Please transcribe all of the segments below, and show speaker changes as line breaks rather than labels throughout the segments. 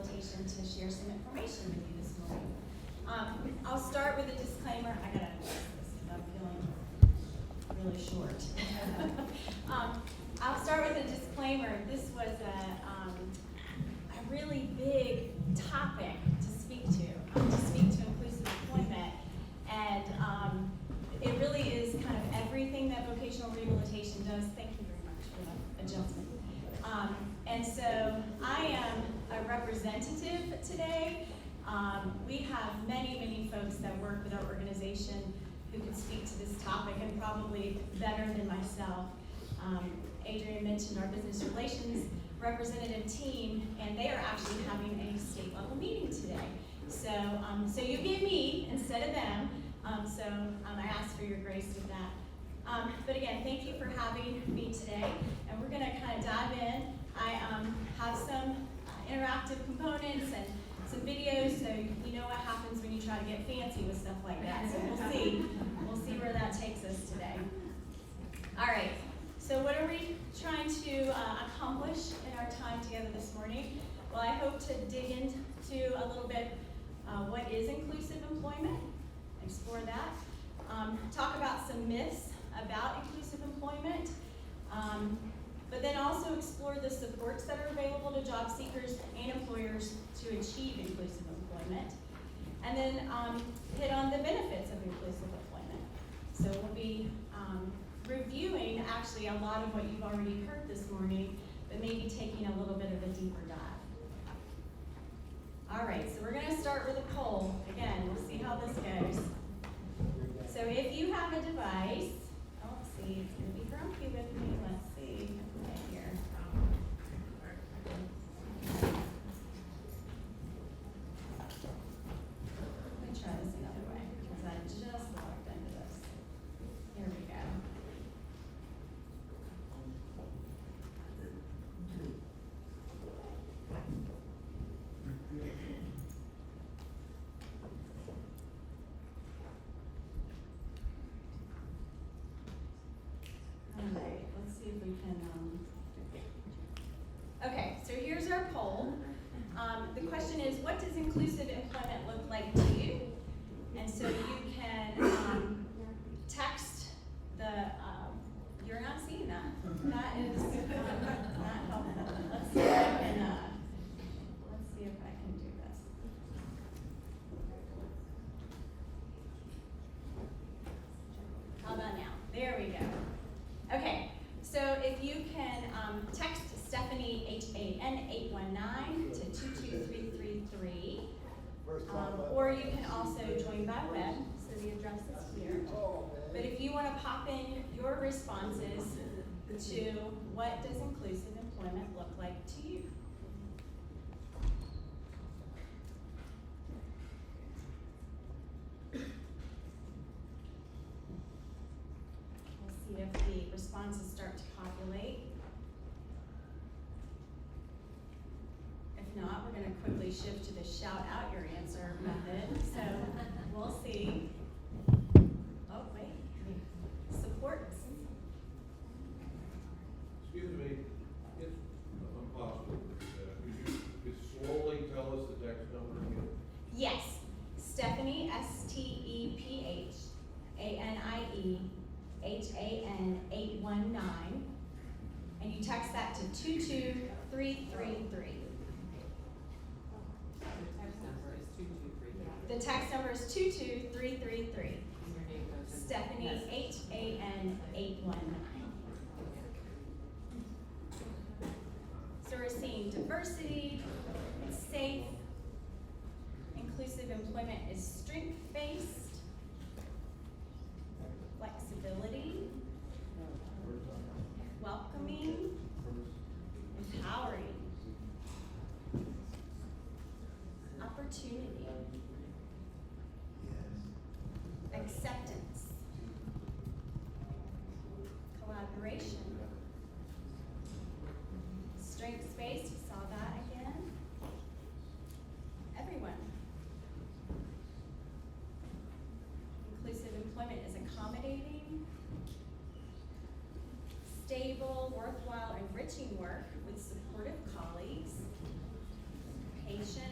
Rehabilitation to share some information with you this morning. I'll start with a disclaimer. I gotta adjust this because I'm feeling really short. I'll start with a disclaimer. This was a really big topic to speak to inclusive employment, and it really is kind of everything that vocational rehabilitation does. Thank you very much for the adjustment. And so I am a representative today. We have many folks that work with our organization who can speak to this topic, and probably better than myself. Adrian mentioned our business relations representative team, and they are actually having a state level meeting today. So you get me instead of them. I ask for your grace with that. But again, thank you for having me today, and we're going to kind of dive in. I have some interactive components and some videos, so you know what happens when you try to get fancy with stuff like that. So we'll see where that takes us today. All right. So what are we trying to accomplish in our time together this morning? Well, I hope to dig into a little bit what is inclusive employment, explore that, talk about some myths about inclusive employment, but then also explore the supports that are available to job seekers and employers to achieve inclusive employment, and then hit on the benefits of inclusive employment. So we'll be reviewing actually a lot of what you've already heard this morning, but maybe taking a little bit of a deeper dive. All right, so we're going to start with a poll. Again, we'll see how this goes. So if you have a device, let's see, it's going to be grumpy with me. Let's see, right here. Let me try this another way, because I just logged into this. Here we go. All right, let's see if we can, okay, so here's our poll. The question is, what does inclusive employment look like to you? And so you can text the, you're not seeing that. That is not helpful. Let's see if I can do this. How about now? There we go. Okay, so if you can text Stephanie HAN 819 to 22333, or you can also join by web, so the address is here. But if you want to pop in your responses to what does inclusive employment look like to you? We'll see if the responses start to populate. If not, we're going to quickly shift to the shout out your answer method. So we'll see. Oh, wait. Supports.
Excuse me, if possible, could you slowly tell us the text number again?
Yes. Stephanie, STEPHANIEHAN 819. And you text that to 22333. The text number is 22333. Stephanie HAN 819. So we're seeing diversity, it's safe, inclusive employment is strength-based, flexibility, welcoming, empowering, opportunity, acceptance, collaboration, strengths-based, you saw that again, everyone. Inclusive employment is accommodating, stable, worthwhile, enriching work with supportive colleagues, patient,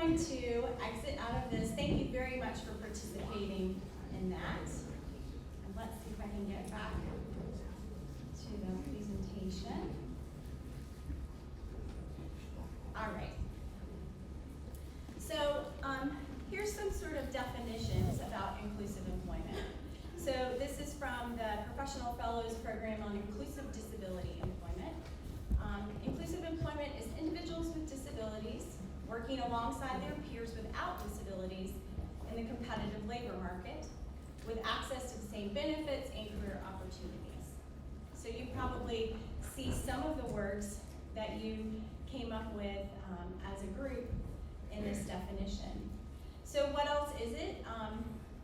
going to exit out of this. Thank you very much for participating in that. And let's see if I can get back to the presentation. All right. So here's some sort of definitions about inclusive employment. So this is from the Professional Fellows Program on Inclusive Disability Employment. Inclusive employment is individuals with disabilities working alongside their peers without disabilities in the competitive labor market with access to the same benefits and career opportunities. So you probably see some of the words that you came up with as a group in this definition. So what else is it?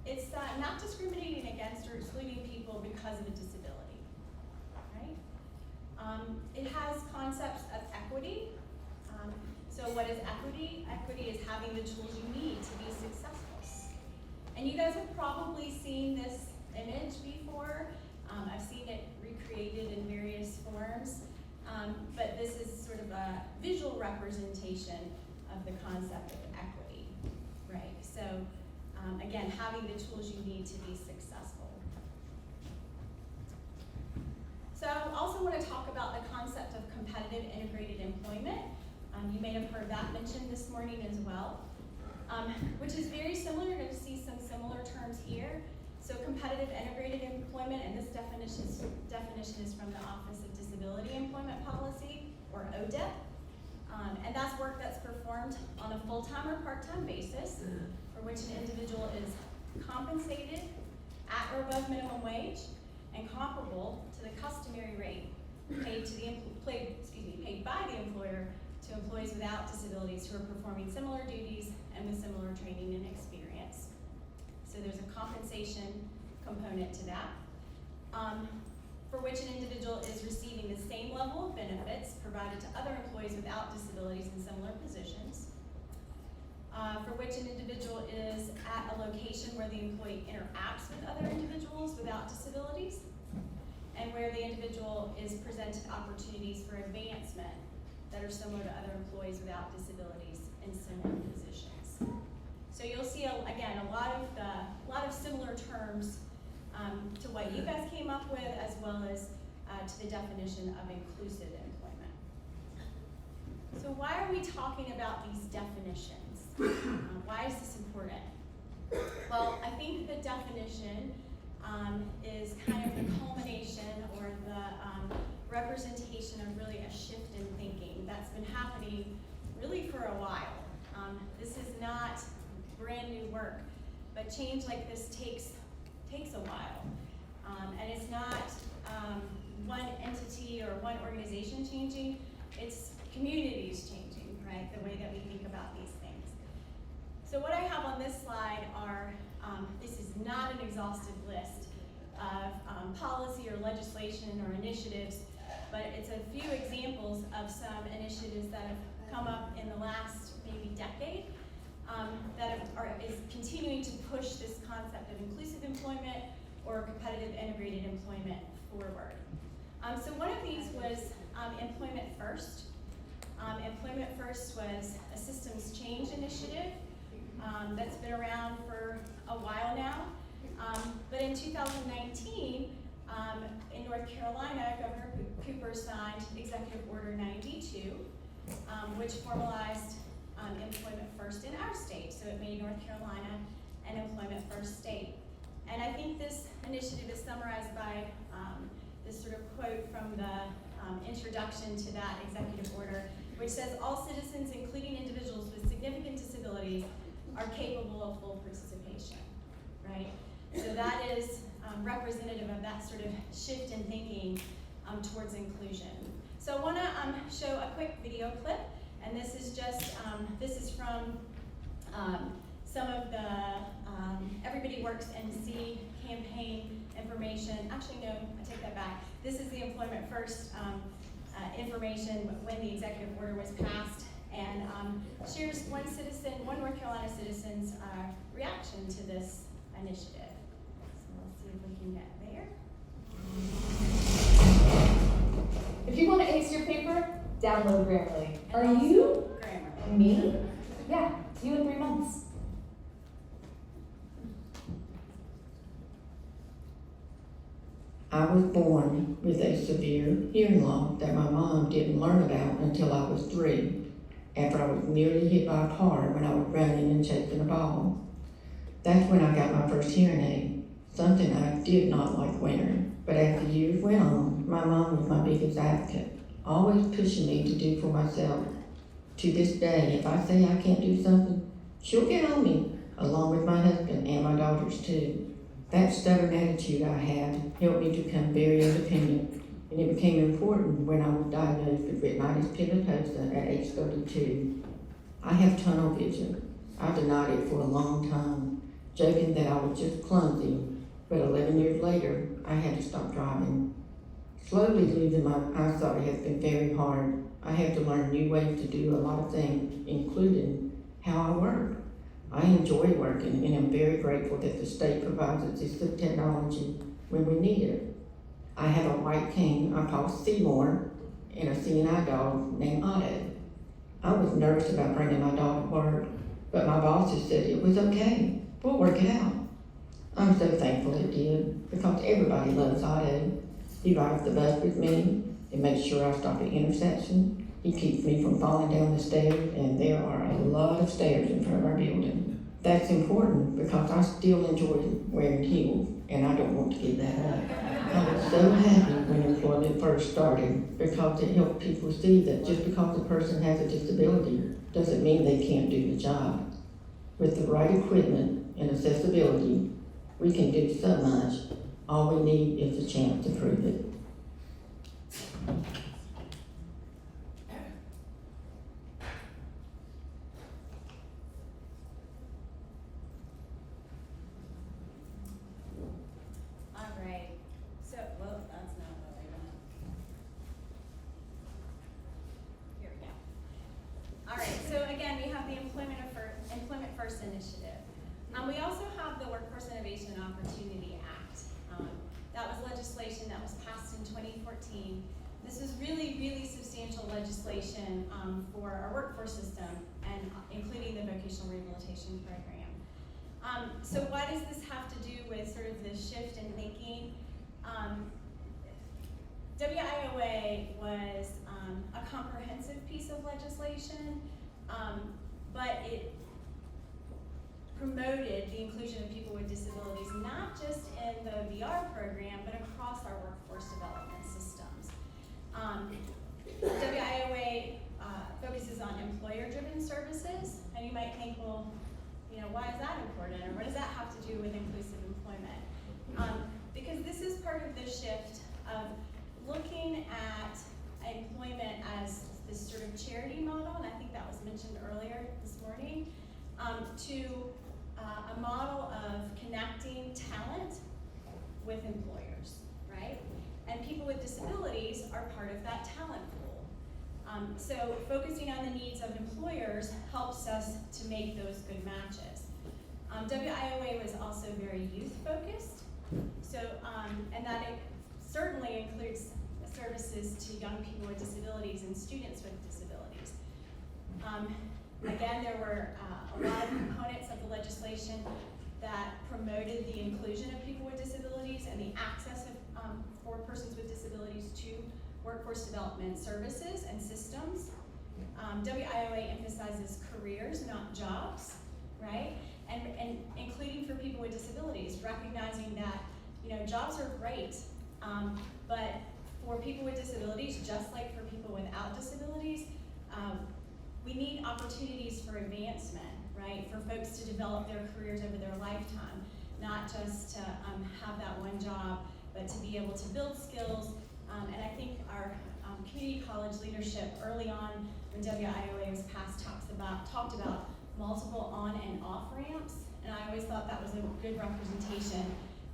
It's not discriminating against or excluding people because of a disability, right? It has concepts of equity. So what is equity? Equity is having the tools you need to be successful. And you guys have probably seen this image before. I've seen it recreated in various forms, but this is sort of a visual representation of the concept of equity, right? So again, having the tools you need to be successful. So I also want to talk about the concept of competitive integrated employment. You may have heard that mentioned this morning as well, which is very similar. You're going to see some similar terms here. So competitive integrated employment, and this definition is from the Office of Disability Employment Policy, or ODEP. And that's work that's performed on a full-time or part-time basis for which an individual is compensated at or above minimum wage and comparable to the customary rate paid by the employer to employees without disabilities who are performing similar duties and with similar training and experience. So there's a compensation component to that, for which an individual is receiving the same level of benefits provided to other employees without disabilities in similar positions, for which an individual is at a location where the employee interacts with other individuals without disabilities, and where the individual is presented opportunities for advancement that are similar to other employees without disabilities in similar positions. So you'll see, again, a lot of similar terms to what you guys came up with, as well as to the definition of inclusive employment. So why are we talking about these definitions? Why is this important? Well, I think the definition is kind of the culmination or the representation of really a shift in thinking that's been happening really for a while. This is not brand new work, but change like this takes a while. And it's not one entity or one organization changing, it's communities changing, right? The way that we think about these things. So what I have on this slide are, this is not an exhaustive list of policy or legislation or initiatives, but it's a few examples of some initiatives that have come up in the last maybe decade that is continuing to push this concept of inclusive employment or competitive integrated employment forward. So one of these was Employment First. Employment First was a systems change initiative that's been around for a while now. But in 2019, in North Carolina, Governor Cooper signed Executive Order 92, which formalized Employment First in our state. So it made North Carolina an Employment First state. And I think this initiative is summarized by this sort of quote from the introduction to that executive order, which says, all citizens, including individuals with significant disabilities, are capable of full participation, right? So that is representative of that sort of shift in thinking towards inclusion. So I want to show a quick video clip, and this is just, this is from some of the Everybody Works NC campaign information. Actually, no, I take that back. This is the Employment First information when the executive order was passed, and shares one North Carolina citizen's reaction to this initiative. So let's see if we can get there.
If you want to ace your paper, download Grammarly.
And
Are you?
Grammarly.
Me? Yeah. 2 and 3 months.
I was born with a severe hearing loss that my mom didn't learn about until I was 3, after I was nearly hit by a car when I was running and chasing a ball. That's when I got my first hearing aid, something I did not like wearing. But as the years went on, my mom was my biggest advocate, always pushing me to do for myself. To this day, if I say I can't do something, she'll get on me, along with my husband and my daughters too. That stubborn attitude I had helped me to become very independent, and it became important when I was diagnosed with retinitis pigmentosa at age 32. I have tunnel vision. I denied it for a long time, joking that I was just clumsy, but 11 years later, I had to stop driving. Slowly losing my eyesight has been very hard. I have to learn new ways to do a lot of things, including how I work. I enjoy working and am very grateful that the state provides assistive technology when we need it. I have a white cane I call Seymour and a CNI dog named Otto. I was nervous about bringing my dog to work, but my bosses said it was okay. We'll work it out. I'm so thankful it did, because everybody loves Otto. He rides the bus with me and makes sure I stop at intersection. He keeps me from falling down the stairs, and there are a lot of stairs in front of our building. That's important because I still enjoy wearing heels, and I don't want to give that up. I was so happy when employment first started because it helped people see that just because a person has a disability doesn't mean they can't do the job. With the right equipment and accessibility, we can do so much. All we need is a chance to prove it.
Initiative. We also have the Workforce Innovation and Opportunity Act. That was legislation that was passed in 2014. This is really, really substantial legislation for our workforce system, and including the Vocational Rehabilitation Program. So what does this have to do with sort of the shift in thinking? WIOA was a comprehensive piece of legislation, but it promoted the inclusion of people with disabilities, not just in the VR program, but across our workforce development systems. WIOA focuses on employer-driven services, and you might think, well, you know, why is that important, or what does that have to do with inclusive employment? Because this is part of the shift of looking at employment as this sort of charity model, and I think that was mentioned earlier this morning, to a model of connecting talent with employers, right? And people with disabilities are part of that talent pool. So focusing on the needs of employers helps us to make those good matches. WIOA was also very youth-focused, so, and that certainly includes services to young people with disabilities and students with disabilities. Again, there were a lot of components of the legislation that promoted the inclusion of people with disabilities and the access of, for persons with disabilities to workforce development services and systems. WIOA emphasizes careers, not jobs, right? And including for people with disabilities, recognizing that, you know, jobs are great, but for people with disabilities, just like for people without disabilities, we need opportunities for advancement, right? For folks to develop their careers over their lifetime, not just to have that one job, but to be able to build skills. And I think our community college leadership early on when WIOA was passed talked about multiple on and off ramps, and I always thought that was a good representation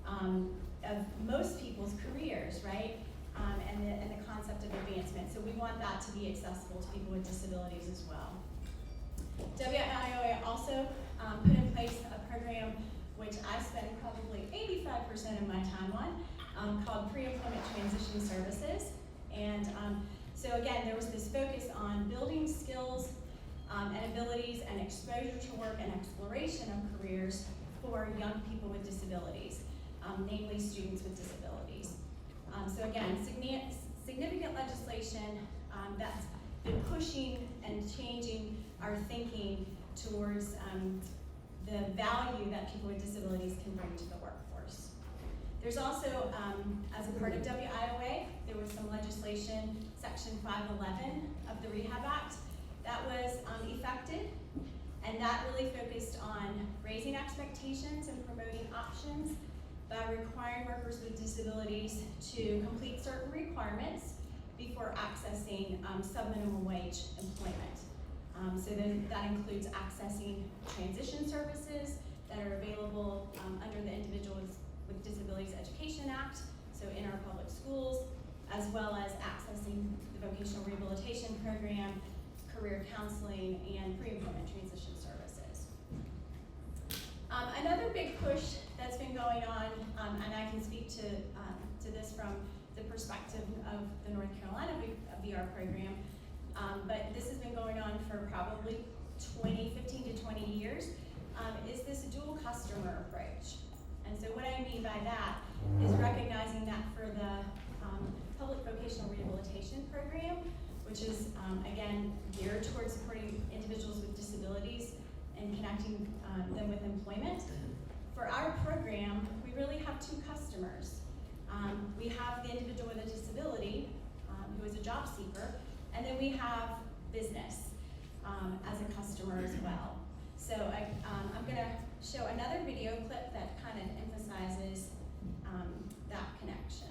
of most people's careers, right? And the concept of advancement. So we want that to be accessible to people with disabilities as well. WIOA also put in place a program which I spend probably 85% of my time on, called Pre-Employment Transition Services. And so again, there was this focus on building skills and abilities and exposure exposure to work and exploration of careers for young people with disabilities, namely students with disabilities. So again, significant legislation that's been pushing and changing our thinking towards the value that people with disabilities can bring to the workforce. There's also, as a part of WIOA, there was some legislation, Section 511 of the Rehab Act, that was effected, and that really focused on raising expectations and promoting options by requiring workers with disabilities to complete certain requirements before accessing sub-minimum wage employment. So then that includes accessing transition services that are available under the Individuals with Disabilities Education Act, so in our public schools, as well as accessing the Vocational Rehabilitation Program, career counseling, and pre-employment transition services. Another big push that's been going on, and I can speak to this from the perspective of the North Carolina VR program, but this has been going on for probably 15 to 20 years, is this dual customer approach. And so what I mean by that is recognizing that for the Public Vocational Rehabilitation Program, which is, again, geared towards supporting individuals with disabilities and connecting them with employment. For our program, we really have two customers. We have the individual with a disability who is a job seeker, and then we have business as a customer as well. So I'm going to show another video clip that kind of emphasizes that connection.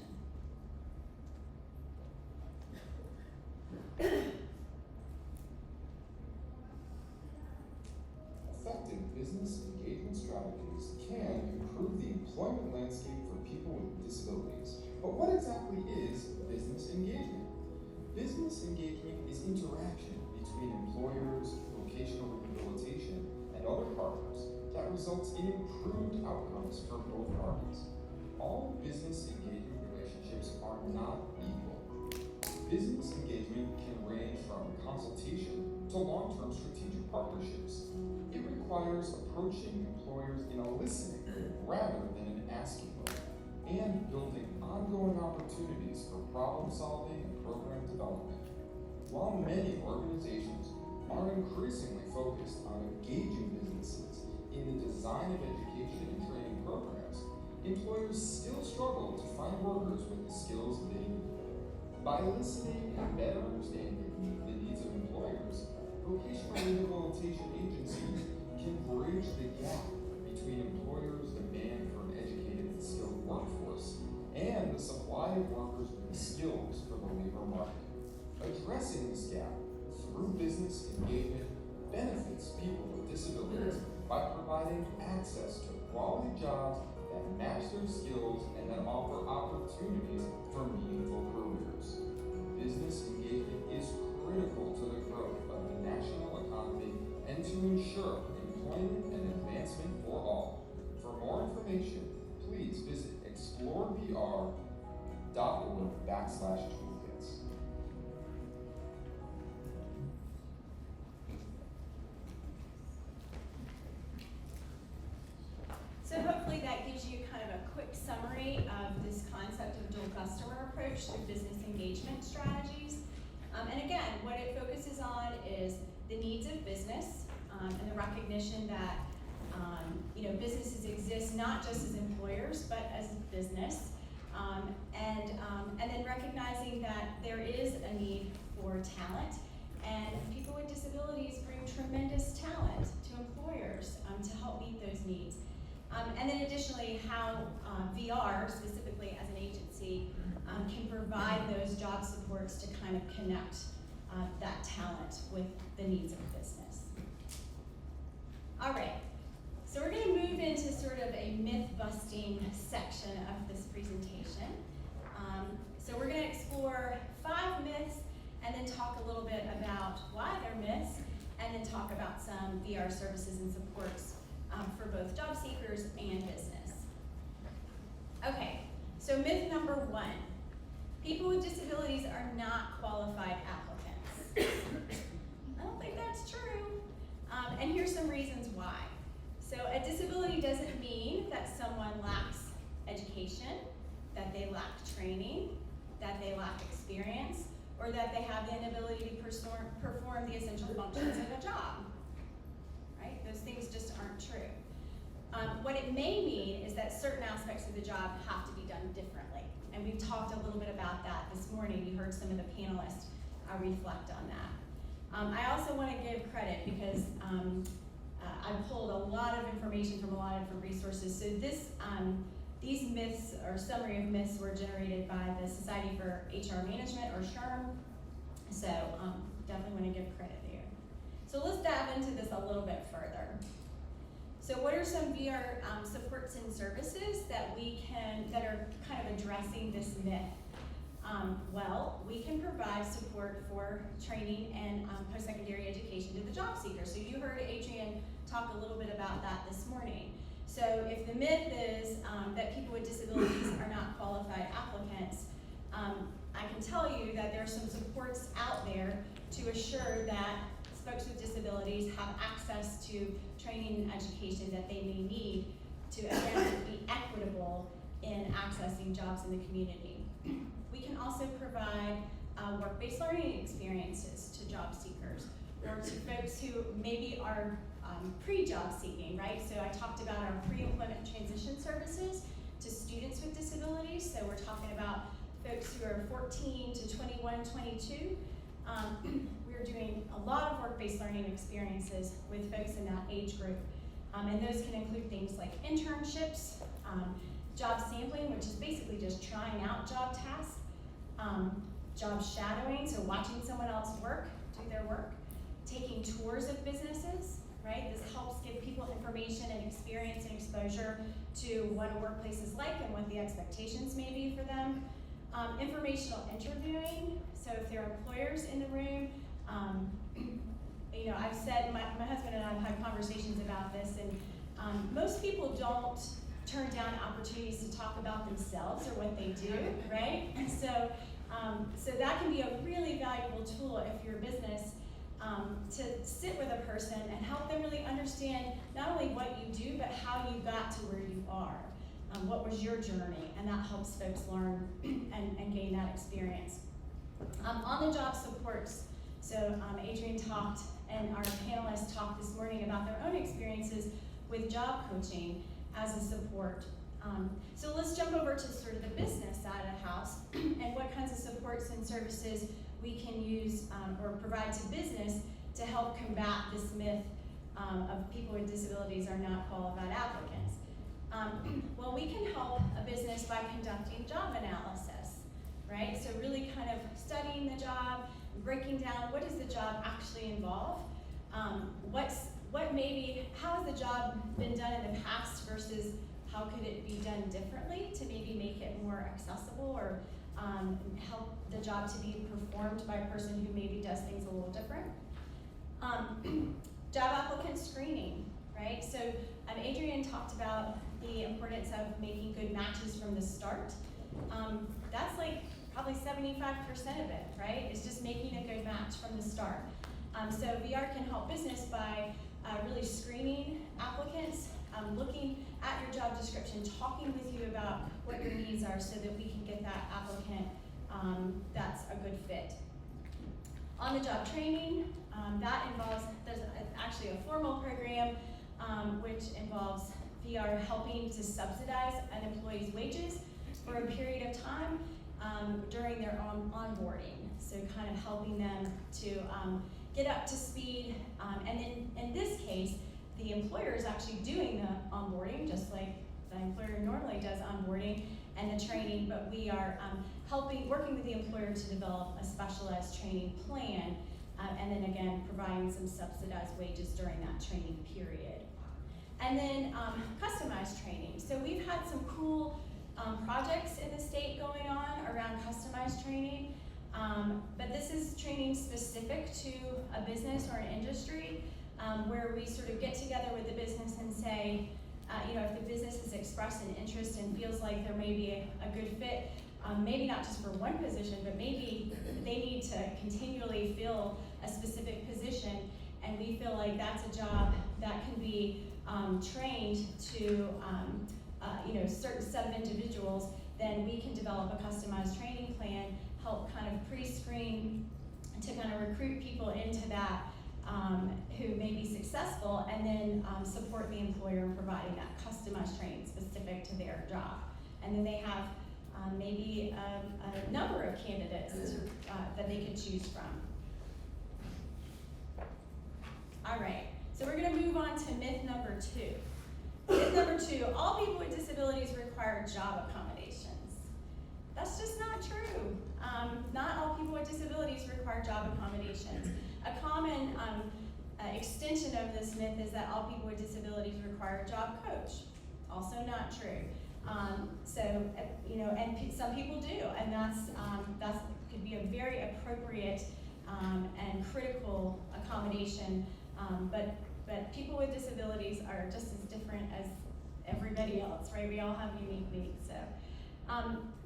Effective business engagement strategies can improve the employment landscape for people with disabilities. But what exactly is business engagement? Business engagement is interaction between employers, vocational rehabilitation, and other partners that results in improved outcomes for both parties. All business engagement relationships are not equal. Business engagement can range from consultation to long-term strategic partnerships. It requires approaching employers in a listening rather than an asking mode, and building ongoing opportunities for problem solving and program development. While many organizations are increasingly focused on engaging businesses in the design of education and training programs, employers still struggle to find workers with the skills they need. By listening and better understanding the needs of employers, vocational rehabilitation agencies can bridge the gap between employers' demand for an educated and skilled workforce and the supply of workers with the skills for the labor market. Addressing this gap through business engagement benefits people with disabilities by providing access to quality jobs that match their skills and that offer opportunities for meaningful careers. Business engagement is critical to the growth of the national economy and to ensure employment and advancement for all. For more information, please visit explorevr.org/toolkits.
So hopefully that gives you kind of a quick summary of this concept of dual customer approach through business engagement strategies. And again, what it focuses on is the needs of business and the recognition that businesses exist not just as employers but as business, and then recognizing that there is a need for talent, and people with disabilities bring tremendous talent to employers to help meet those needs. And then additionally, how VR, specifically as an agency, can provide those job supports to kind of connect that talent with the needs of business. All right, so we're going to move into sort of a myth-busting section of this presentation. So we're going to explore 5 myths and then talk a little bit about why they're myths, and then talk about some VR services and supports for both job seekers and business. Okay, so myth number 1. People with disabilities are not qualified applicants. I don't think that's true. And here's some reasons why. So a disability doesn't mean that someone lacks education, that they lack training, that they lack experience, or that they have the inability to perform the essential functions of a job, right? Those things just aren't true. What it may mean is that certain aspects of the job have to be done differently. And we've talked a little bit about that this morning. You heard some of the panelists reflect on that. I also want to give credit because I pulled a lot of information from a lot of different resources. So these myths or summary of myths were generated by the Society for HR Management, or SHRM. So definitely want to give credit there. So let's dive into this a little bit further. So what are some VR supports and services that that are kind of addressing this myth? Well, we can provide support for training and post-secondary education to the job seeker. So you heard Adrian talk a little bit about that this morning. So if the myth is that people with disabilities are not qualified applicants, I can tell you that there are some supports out there to assure that folks with disabilities have access to training and education that they may need to, again, be equitable in accessing jobs in the community. We can also provide work-based learning experiences to job seekers, or to folks who maybe are pre-job seeking, right? So I talked about our pre-employment transition services to students with disabilities. So we're talking about folks who are 14 to 21, 22. We're doing a lot of work-based learning experiences with folks in that age group. And those can include things like internships, job sampling, which is basically just trying out job tasks, job shadowing, so watching someone else do their work, taking tours of businesses, right? This helps give people information and experience and exposure to what a workplace is like and what the expectations may be for them. Informational interviewing, so if there are employers in the room, I've said, my husband and I have had conversations about this, and most people don't turn down opportunities to talk about themselves or what they do, right? And so that can be a really valuable tool if you're a business, to sit with a person and help them really understand not only what you do, but how you got to where you are. What was your journey? And that helps folks learn and gain that experience. On the job supports, so Adrian talked and our panelists talked this morning about their own experiences with job coaching as a support. So let's jump over to sort of the business side of the house and what kinds of supports and services we can use or provide to business to help combat this myth of people with disabilities are not qualified applicants. Well, we can help a business by conducting job analysis, right? So really kind of studying the job, breaking down what does the job actually involve, how has the job been done in the past versus how could it be done differently to maybe make it more accessible or help the job to be performed by a person who maybe does things a little different. Job applicant screening, right? So Adrian talked about the importance of making good matches from the start. That's like probably 75% of it, right? It's just making a good match from the start. So VR can help business by really screening applicants, looking at your job description, talking with you about what your needs are so that we can get that applicant that's a good fit. On the job training, there's actually a formal program which involves VR helping to subsidize an employee's wages for a period of time during their onboarding. So kind of helping them to get up to speed. And in this case, the employer is actually doing the onboarding, just like the employer normally does onboarding and the training, but we are working with the employer to develop a specialized training plan, and then again, providing some subsidized wages during that training period. And then customized training. So we've had some cool projects in the state going on around customized training, but this is training specific to a business or an industry, where we sort of get together with the business and say, if the business has expressed an interest and feels like there may be a good fit, maybe not just for one position, but maybe they need to continually fill a specific position, and we feel like that's a job that can be trained to certain set of individuals, then we can develop a customized training plan, help kind of pre-screen to kind of recruit people into that who may be successful, and then support the employer in providing that customized training specific to their job. And then they have maybe a number of candidates that they could choose from. All right, so we're gonna move on to myth number 2. Myth number 2, all people with disabilities require job accommodations. That's just not true. Not all people with disabilities require job accommodations. A common extension of this myth is that all people with disabilities require a job coach. Also not true. And some people do, and that's could be a very appropriate and critical accommodation. But people with disabilities are just as different as everybody else, right? We all have unique needs. So,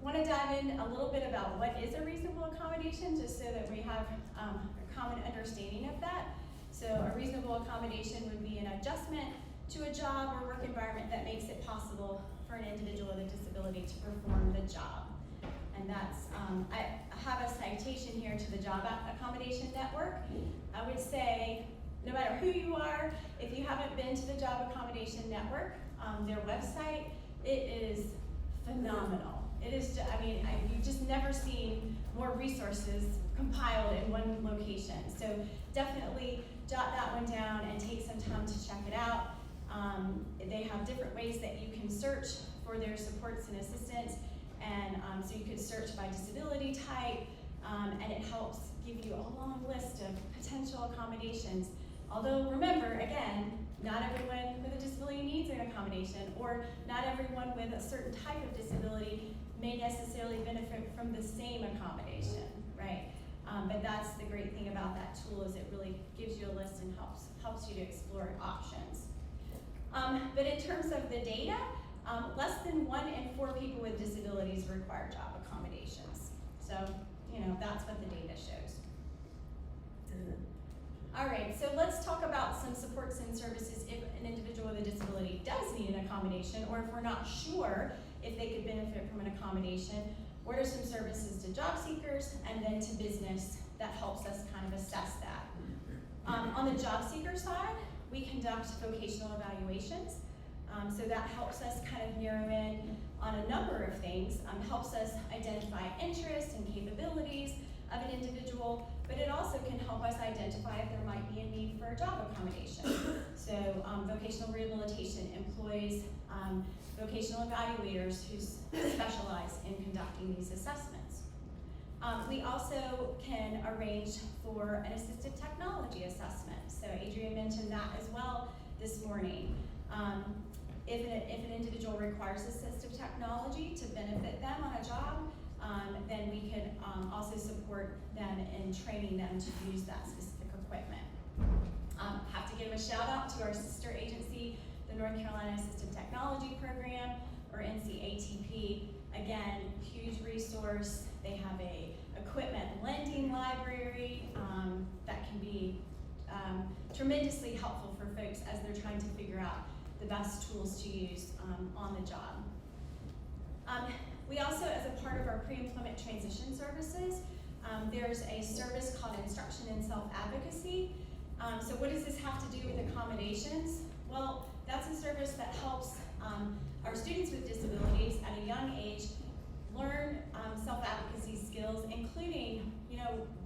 want to dive in a little bit about what is a reasonable accommodation, just so that we have a common understanding of that. So, a reasonable accommodation would be an adjustment to a job or work environment that makes it possible for an individual with a disability to perform the job. And that's, I have a citation here to the Job Accommodation Network. I would say, no matter who you are, if you haven't been to the Job Accommodation Network, their website, it is phenomenal. It is, you've just never seen more resources compiled in one location. So definitely jot that one down and take some time to check it out. They have different ways that you can search for their supports and assistance, and so you could search by disability type, and it helps give you a long list of potential accommodations. Although remember, again, not everyone with a disability needs an accommodation, or not everyone with a certain type of disability may necessarily benefit from the same accommodation, right? But that's the great thing about that tool, is it really gives you a list and helps you to explore options. But in terms of the data, less than 1 in 4 people with disabilities require job accommodations. So, that's what the data shows. All right, so let's talk about some supports and services if an individual with a disability does need an accommodation, or if we're not sure if they could benefit from an accommodation. What are some services to job seekers and then to business that helps us kind of assess that? On the job seeker side, we conduct vocational evaluations. So that helps us kind of narrow in on a number of things, helps us identify interests and capabilities of an individual, but it also can help us identify if there might be a need for a job accommodation. So vocational rehabilitation employs vocational evaluators who specialize in conducting these assessments. We also can arrange for an assistive technology assessment. So Adrian mentioned that as well this morning. If an individual requires assistive technology to benefit them on a job, then we could also support them in training them to use that specific equipment. Have to give a shout out to our sister agency, the North Carolina Assistive Technology Program, or NCATP. Again, huge resource. They have a equipment lending library that can be tremendously helpful for folks as they're trying to figure out the best tools to use on the job. We also, as a part of our pre-employment transition services, there's a service called Instruction in Self-Advocacy. So what does this have to do with accommodations? Well, that's a service that helps our students with disabilities at a young age learn self-advocacy skills, including,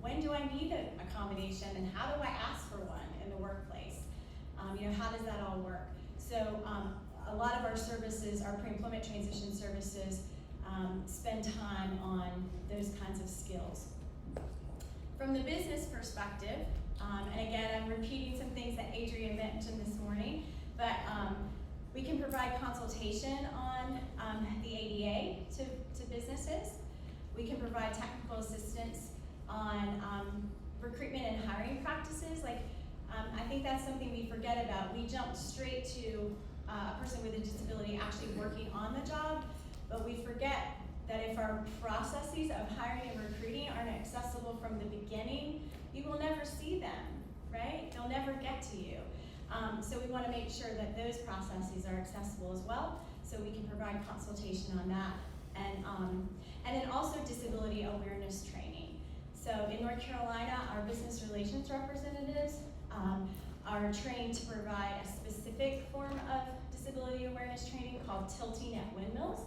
when do I need an accommodation and how do I ask for one in the workplace? How does that all work? So a lot of our services, our pre-employment transition services, spend time on those kinds of skills. From the business perspective, and again, I'm repeating some things that Adrian mentioned this morning, but we can provide consultation on the ADA to businesses. We can provide technical assistance on recruitment and hiring practices. I think that's something we forget about. We jump straight to a person with a disability actually working on the job, but we forget that if our processes of hiring and recruiting aren't accessible from the beginning, you will never see them right? They'll never get to you. So we want to make sure that those processes are accessible as well, so we can provide consultation on that. And then also disability awareness training. So in North Carolina, our business relations representatives are trained to provide a specific form of disability awareness training called tilting at windmills.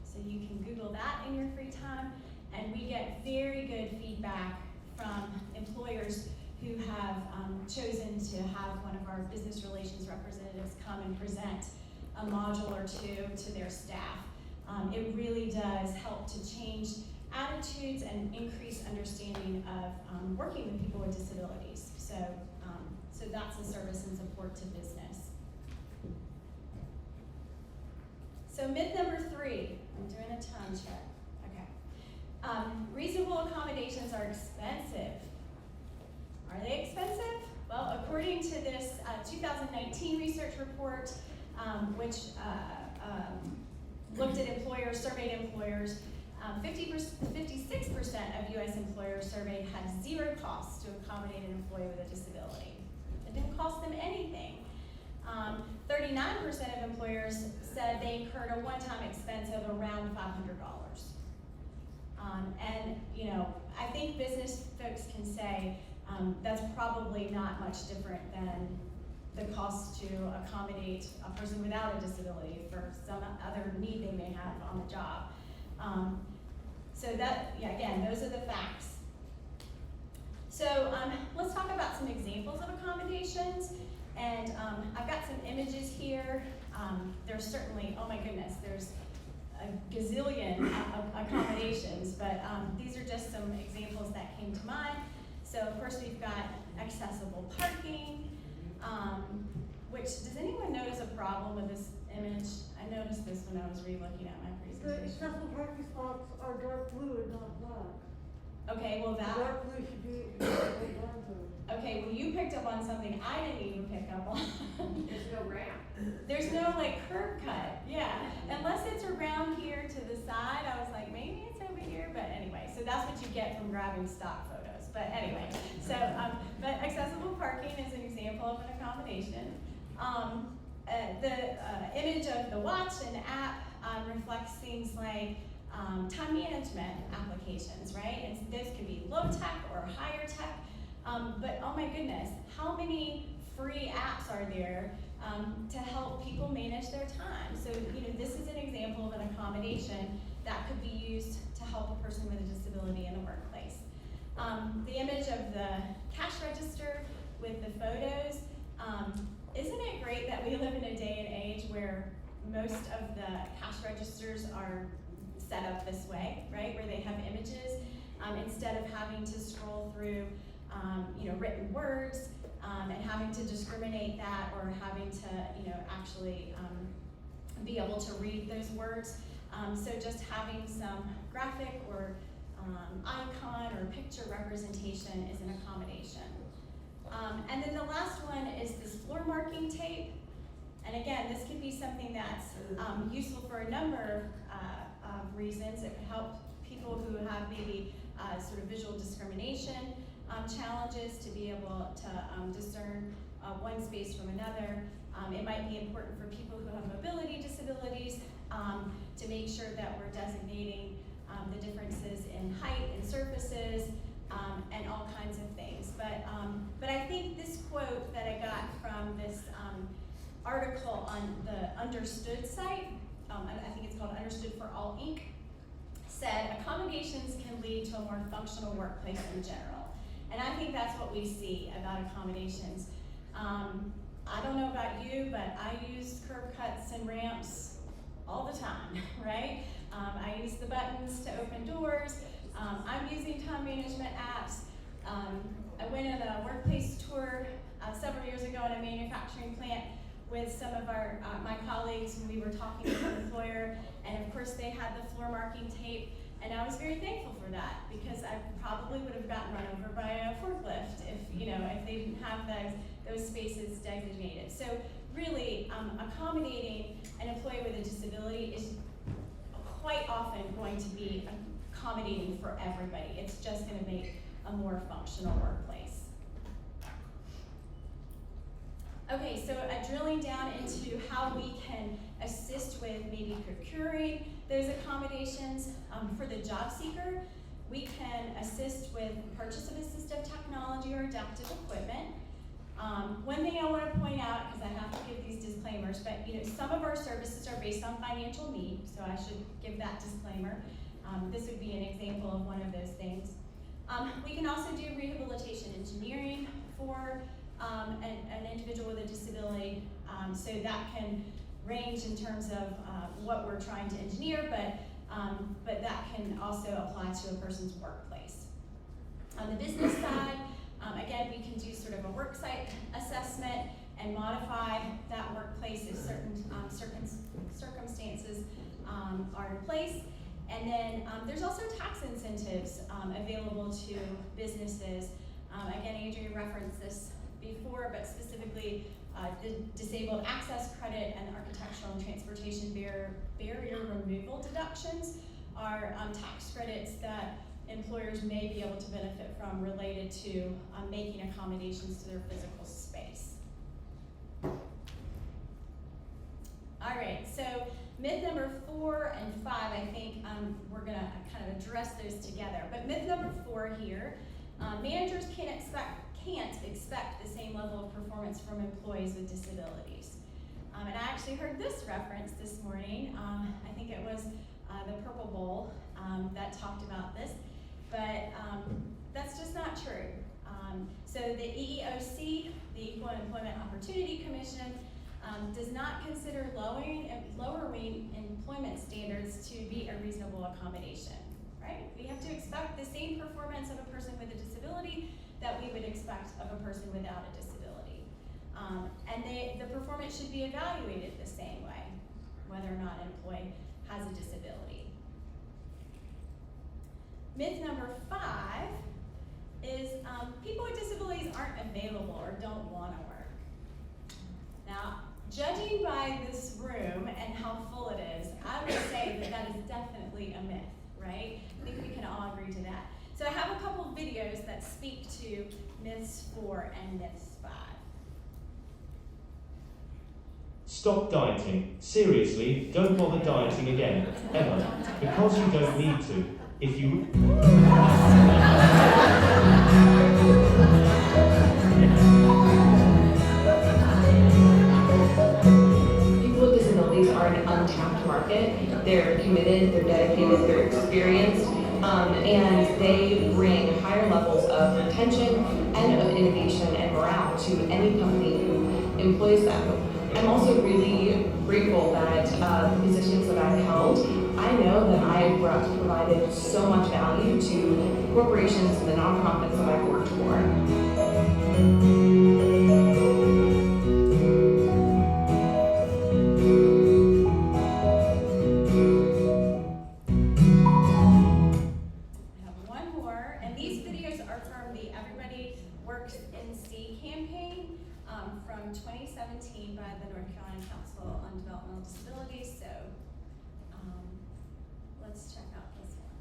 So you can Google that in your free time. And we get very good feedback from employers who have chosen to have one of our business relations representatives come and present a module or two to their staff. It really does help to change attitudes and increase understanding of working with people with disabilities. So that's a service and support to business. So myth number 3, I'm doing a time check. Okay. Reasonable accommodations are expensive. Are they expensive? Well, according to this 2019 research report, which looked at employers, surveyed employers, 56% of U.S. employers surveyed had zero costs to accommodate an employee with a disability. It didn't cost them anything. 39% of employers said they incurred a one-time expense of around $500. And you know, I think business folks can say that's probably not much different than the cost to accommodate a person without a disability for some other need they may have on the job. So that, yeah, again, those are the facts. So let's talk about some examples of accommodations. And I've got some images here. There's certainly, oh my goodness, there's a gazillion accommodations, but these are just some examples that came to mind. So of course we've got accessible parking, which, does anyone notice a problem with this image? I noticed this when I was re-looking at my
The
presentation.
accessible parking spots are dark blue and not black.
Okay, well that,
Dark blue should be dark blue.
okay, well you picked up on something I didn't even pick up on.
There's no ramp.
There's no like curb cut, yeah. Unless it's around here to the side, I was like, maybe it's over here, but anyway, so that's what you get from grabbing stock photos. But anyway, so, but accessible parking is an example of an accommodation. The image of the watch and app reflects things like time management applications, right? And those can be low tech or higher tech. But oh my goodness, how many free apps are there to help people manage their time? So, you know, this is an example of an accommodation that could be used to help a person with a disability in the workplace. The image of the cash register with the photos, isn't it great that we live in a day and age where most of the cash registers are set up this way, right? Where they have images, instead of having to scroll through you know, written words, and having to discriminate that, or having to, you know, actually be able to read those words. So just having some graphic or icon or picture representation is an accommodation. And then the last one is this floor marking tape. And again, this could be something that's useful for a number of reasons. It could help people who have maybe sort of visual discrimination challenges to be able to discern one space from another. It might be important for people who have mobility disabilities to make sure that we're designating the differences in height and surfaces and all kinds of things. But I think this quote that I got from this article on the Understood site, I think it's called Understood for All Inc., said accommodations can lead to a more functional workplace in general. And I think that's what we see about accommodations. I don't know about you, but I use curb cuts and ramps all the time, right? I use the buttons to open doors. I'm using time management apps. I went on a workplace tour several years ago in a manufacturing plant with some of my colleagues, and we were talking to an employer, and of course they had the floor marking tape, and I was very thankful for that, because I probably would have gotten run over by a forklift if they didn't have those spaces designated. So really, accommodating an employee with a disability is quite often going to be accommodating for everybody. It's just going to make a more functional workplace. Okay, so drilling down into how we can assist with maybe procuring those accommodations for the job seeker. We can assist with purchase of assistive technology or adaptive equipment. One thing I want to point out, because I have to give these disclaimers, but some of our services are based on financial need, so I should give that disclaimer. This would be an example of one of those things. We can also do rehabilitation engineering for an individual with a disability, so that can range in terms of what we're trying to engineer, but that can also apply to a person's workplace. On the business side, again, we can do sort of a worksite assessment and modify that workplace if certain circumstances are in place. And then there's also tax incentives available to businesses. Again, Adrian referenced this before, but specifically the disabled access credit and architectural and transportation barrier removal deductions are tax credits that employers may be able to benefit from related to making accommodations to their physical space. All right, so myth number 4 and 5, I think we're gonna kind of address those together. But myth number 4 here, managers can't expect the same level of performance from employees with disabilities. And I actually heard this reference this morning. I think it was the Purple Bowl that talked about this, but that's just not true. So the EEOC, the Equal Employment Opportunity Commission, does not consider lowering employment standards to be a reasonable accommodation, right? We have to expect the same performance of a person with a disability that we would expect of a person without a disability. And the performance should be evaluated the same way, whether or not an employee has a disability. Myth number 5 is people with disabilities aren't available or don't want to work. Now, judging by this room and how full it is, I would say that that is definitely a myth, right? I think we can all agree to that. So I have a couple of videos that speak to myths 4 and myths 5.
Stop dieting. Seriously, don't bother dieting again, ever, because you don't need to. If you...
People with disabilities are an untapped market. They're committed, they're dedicated, they're experienced, and they bring higher levels of retention and of innovation and morale to any company who employs them. I'm also really grateful that the positions that I've held, I know that I've provided so much value to corporations and the nonprofits that I've worked for.
From 2017 by the North Carolina Council on Developmental Disabilities. So let's check out this one.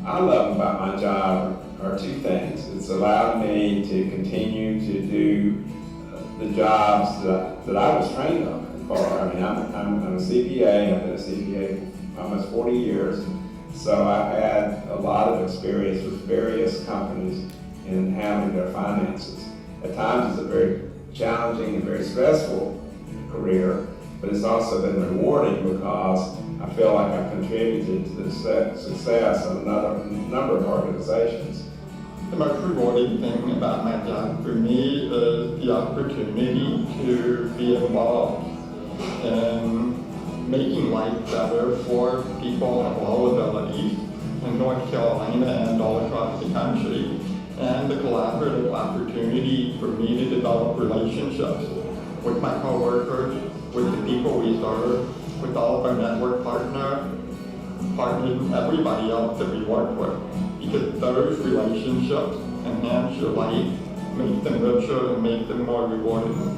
I love about my job are two things. It's allowed me to continue to do the jobs that I was trained on for. I mean, I'm a CPA. I've been a CPA for almost 40 years. So I've had a lot of experience with various companies in handling their finances. At times it's a very challenging and very stressful career, but it's also been rewarding because I feel like I've contributed to the success of a number of organizations.
The most rewarding thing about my job for me is the opportunity to be involved in making life better for people of all abilities in North Carolina and all across the country, and the collaborative opportunity for me to develop relationships with my coworkers, with the people we serve, with all of our network partners, and everybody else that we work with, because those relationships enhance your life, make them richer, and make them more rewarding.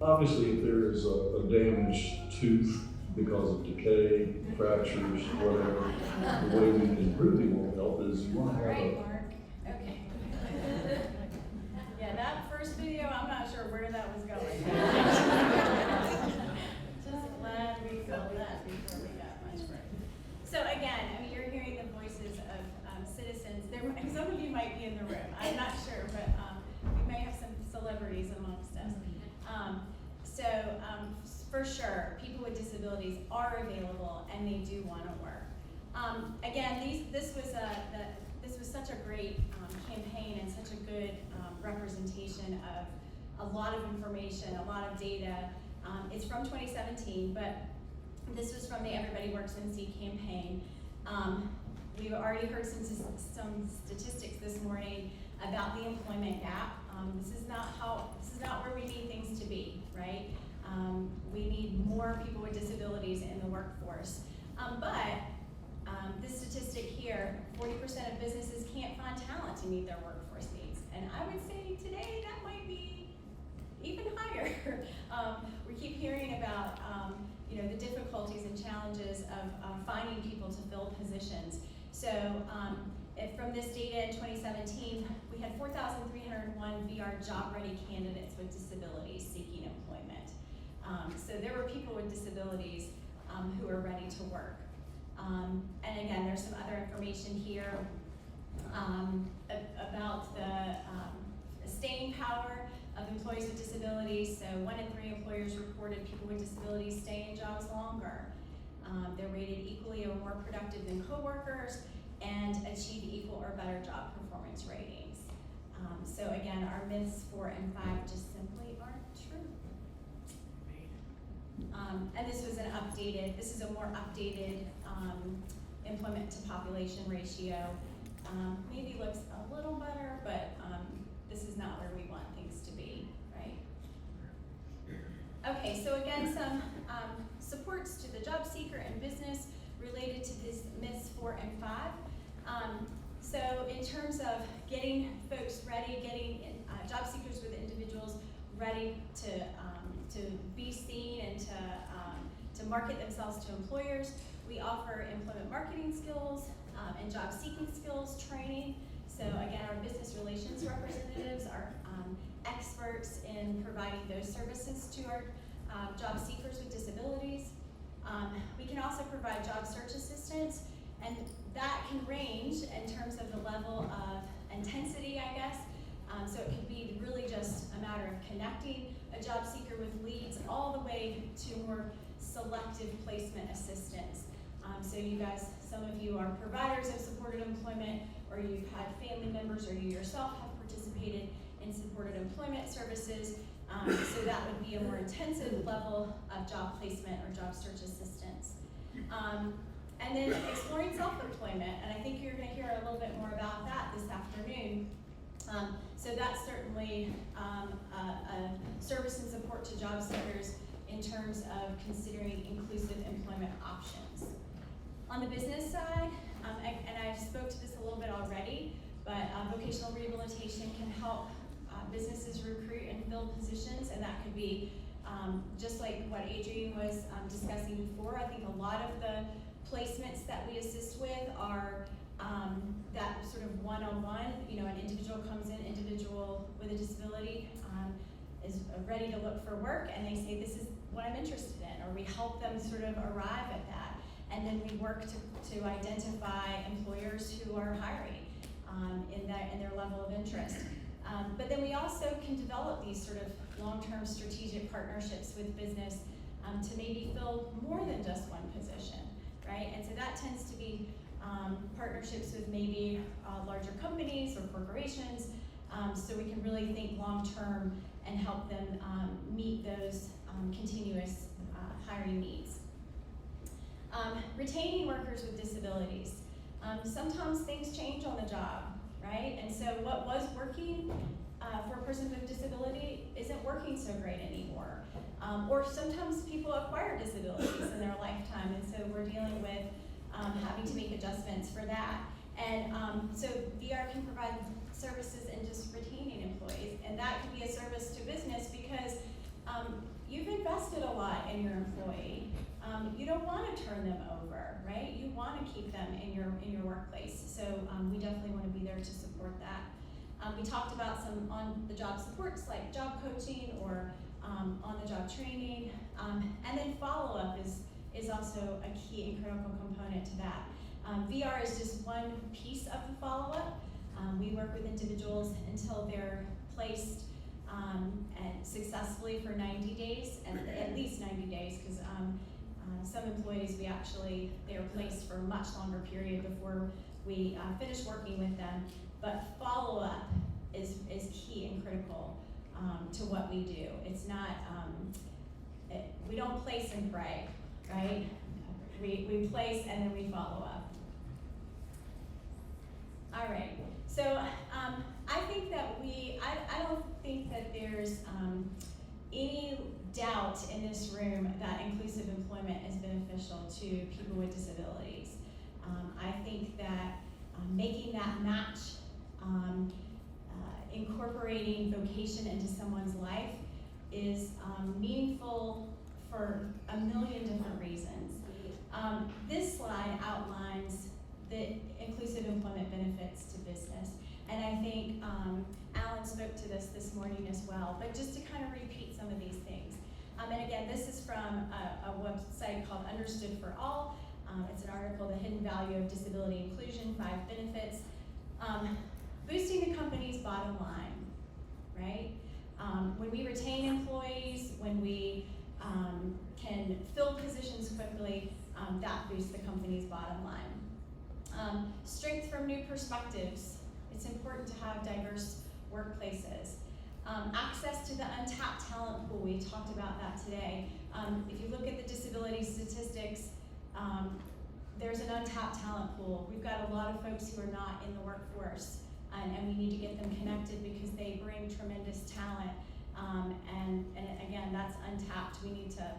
Obviously, if there is a damaged tooth because of decay, fractures, whatever, the way we can improve the oral health is you want to have
Right,
a,
Mark, okay. Yeah, that first video, I'm not sure where that was going. Just glad we filled that before we got much further. So again, I mean, you're hearing the voices of citizens. Some of you might be in the room, I'm not sure, but we may have some celebrities amongst us. For sure, people with disabilities are available and they do want to work. Again, this was such a great campaign and such a good representation of a lot of information, a lot of data. It's from 2017, but this was from the Everybody Works NC campaign. We've already heard some statistics this morning about the employment gap. This is not where we need things to be, right? We need more people with disabilities in the workforce. This statistic here, 40% of businesses can't find talent to meet their workforce needs. And I would say today that might be even higher. We keep hearing about the difficulties and challenges of finding people to fill positions. So from this data in 2017, we had 4,301 VR job-ready candidates with disabilities seeking employment. So there were people with disabilities who are ready to work. And again, there's some other information here about the staying power of employees with disabilities. So 1 in 3 employers reported people with disabilities stay in jobs longer. They're rated equally or more productive than coworkers and achieve equal or better job performance ratings. So again, our myths 4 and 5 just simply aren't true. And this is a more updated employment to population ratio. Maybe looks a little better, but this is not where we want things to be, right? Okay, so again, some supports to the job seeker and business related to these myths 4 and 5. So in terms of getting folks ready, getting job seekers with individuals ready to be seen and to market themselves to employers, we offer employment marketing skills and job seeking skills training. So again, our business relations representatives are experts in providing those services to our job seekers with disabilities. We can also provide job search assistance, and that can range in terms of the level of intensity, I guess. So it could be really just a matter of connecting a job seeker with leads all the way to more selective placement assistance. So you guys, some of you are providers of supported employment, or you've had family members, or you yourself have participated in supported employment services. So that would be a more intensive level of job placement or job search assistance. And then exploring self-employment, and I think you're going to hear a little bit more about that this afternoon. So that's certainly a service and support to job seekers in terms of considering inclusive employment options. On the business side, and I spoke to this a little bit already, but vocational rehabilitation can help businesses recruit and fill positions, and that could be just like what Adrian was discussing before. I think a lot of the placements that we assist with are that sort of one-on-one, an individual comes in, individual with a disability is ready to look for work, and they say, this is what I'm interested in, or we help them sort of arrive at that. And then we work to identify employers who are hiring in their level of interest. But then we also can develop these sort of long-term strategic partnerships with business to maybe fill more than just one position, right? And so that tends to be partnerships with maybe larger companies or corporations, so we can really think long-term and help them meet those continuous hiring needs. Retaining workers with disabilities. Sometimes things change on the job, right? And so what was working for a person with a disability isn't working so great anymore. Or sometimes people acquire disabilities in their lifetime, and so we're dealing with having to make adjustments for that. And so VR can provide services in just retaining employees, and that could be a service to business because you've invested a lot in your employee. You don't want to turn them over, right? You want to keep them in your workplace. So we definitely want to be there to support that. We talked about some on-the-job supports like job coaching or on-the-job training, and then follow-up is also a key and critical component to that. VR is just one piece of the follow-up. We work with individuals until they're placed and successfully for 90 days, at least 90 days, because some employees they are placed for a much longer period before we finish working with them. But follow-up is key and critical to what we do. It's not, we don't place and pray, right? We place and then we follow up. All right, so I think that I don't think that there's any doubt in this room that inclusive employment is beneficial to people with disabilities. I think that making that match, incorporating vocation into someone's life is meaningful for a million different reasons. This slide outlines the inclusive employment benefits to business. And I think Alan spoke to this morning as well, but just to kind of repeat some of these things. And again, this is from a website called Understood for All. It's an article, The Hidden Value of Disability Inclusion, 5 Benefits. Boosting the company's bottom line, right? When we retain employees, when we can fill positions quickly, that boosts the company's bottom line. Strength from new perspectives. It's important to have diverse workplaces. Access to the untapped talent pool, we talked about that today. If you look at the disability statistics, there's an untapped talent pool. We've got a lot of folks who are not in the workforce, and we need to get them connected because they bring tremendous talent. And again, that's untapped. We need to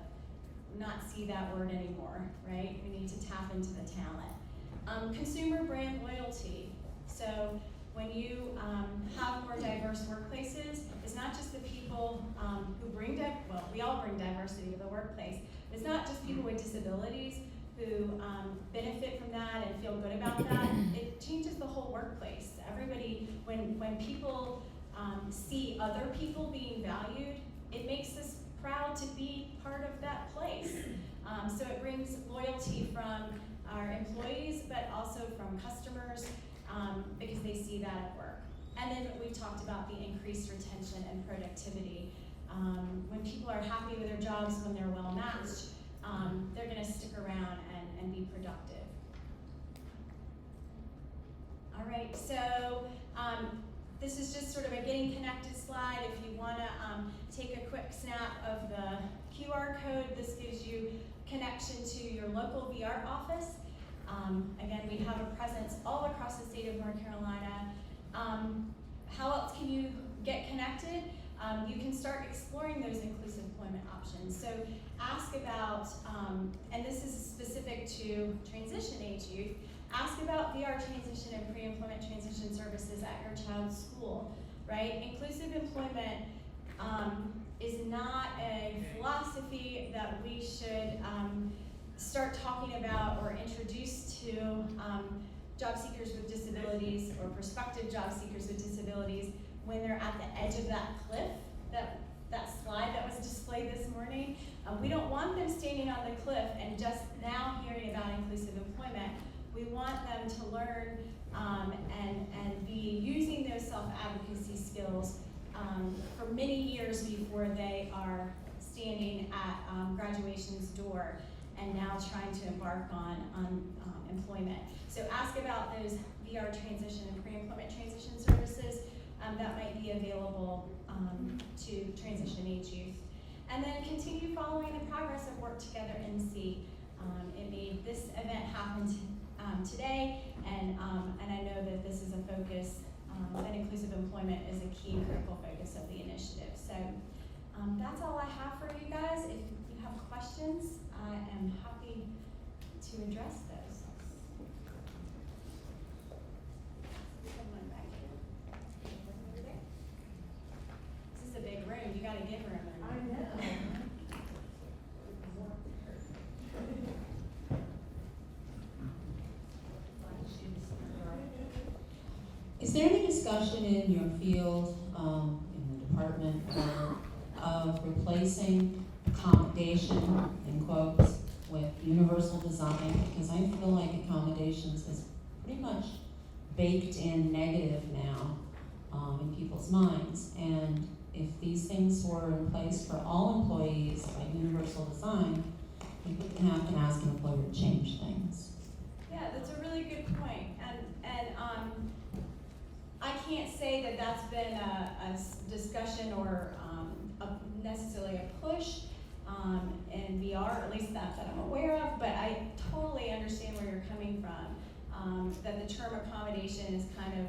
not see that word anymore, right? We need to tap into the talent. Consumer brand loyalty. So when you have more diverse workplaces, it's not just the people who bring, we all bring diversity to the workplace. It's not just people with disabilities who benefit from that and feel good about that. It changes the whole workplace. Everybody, when people see other people being valued, it makes us proud to be part of that place. So it brings loyalty from our employees, but also from customers, because they see that at work. And then we've talked about the increased retention and productivity. When people are happy with their jobs, when they're well matched, they're gonna stick around and be productive. All right, so this is just sort of a getting connected slide. If you wanna take a quick snap of the QR code, this gives you connection to your local VR office. Again, we have a presence all across the state of North Carolina. How else can you get connected? You can start exploring those inclusive employment options. So ask about, and this is specific to transition age youth, ask about VR transition and pre-employment transition services at your child's school, right? Inclusive employment is not a philosophy that we should start talking about or introduce to job seekers with disabilities or prospective job seekers with disabilities when they're at the edge of that cliff, that slide that was displayed this morning. We don't want them standing on the cliff and just now hearing about inclusive employment. We want them to learn and be using those self-advocacy skills for many years before they are standing at graduation's door and now trying to embark on employment. So ask about those VR transition and pre-employment transition services that might be available to transition age youth. And then continue following the progress of Work Together NC. It made this event happen today, and I know that this is a focus, that inclusive employment is a key and critical focus of the initiative. So that's all I have for you guys. If you have questions, I am happy to address those. Someone back here. Over there. This is a big room. You got to give room.
I know.
Is there any discussion in your field, in the department, of replacing accommodation, in quotes, with universal design? Because I feel like accommodations is pretty much baked in negative now in people's minds. And if these things were in place for all employees by universal design, we wouldn't have to ask an employer to change things.
Yeah, that's a really good point. And I can't say that that's been a discussion or necessarily a push in VR, at least that I'm aware of, but I totally understand where you're coming from. That the term accommodation is kind of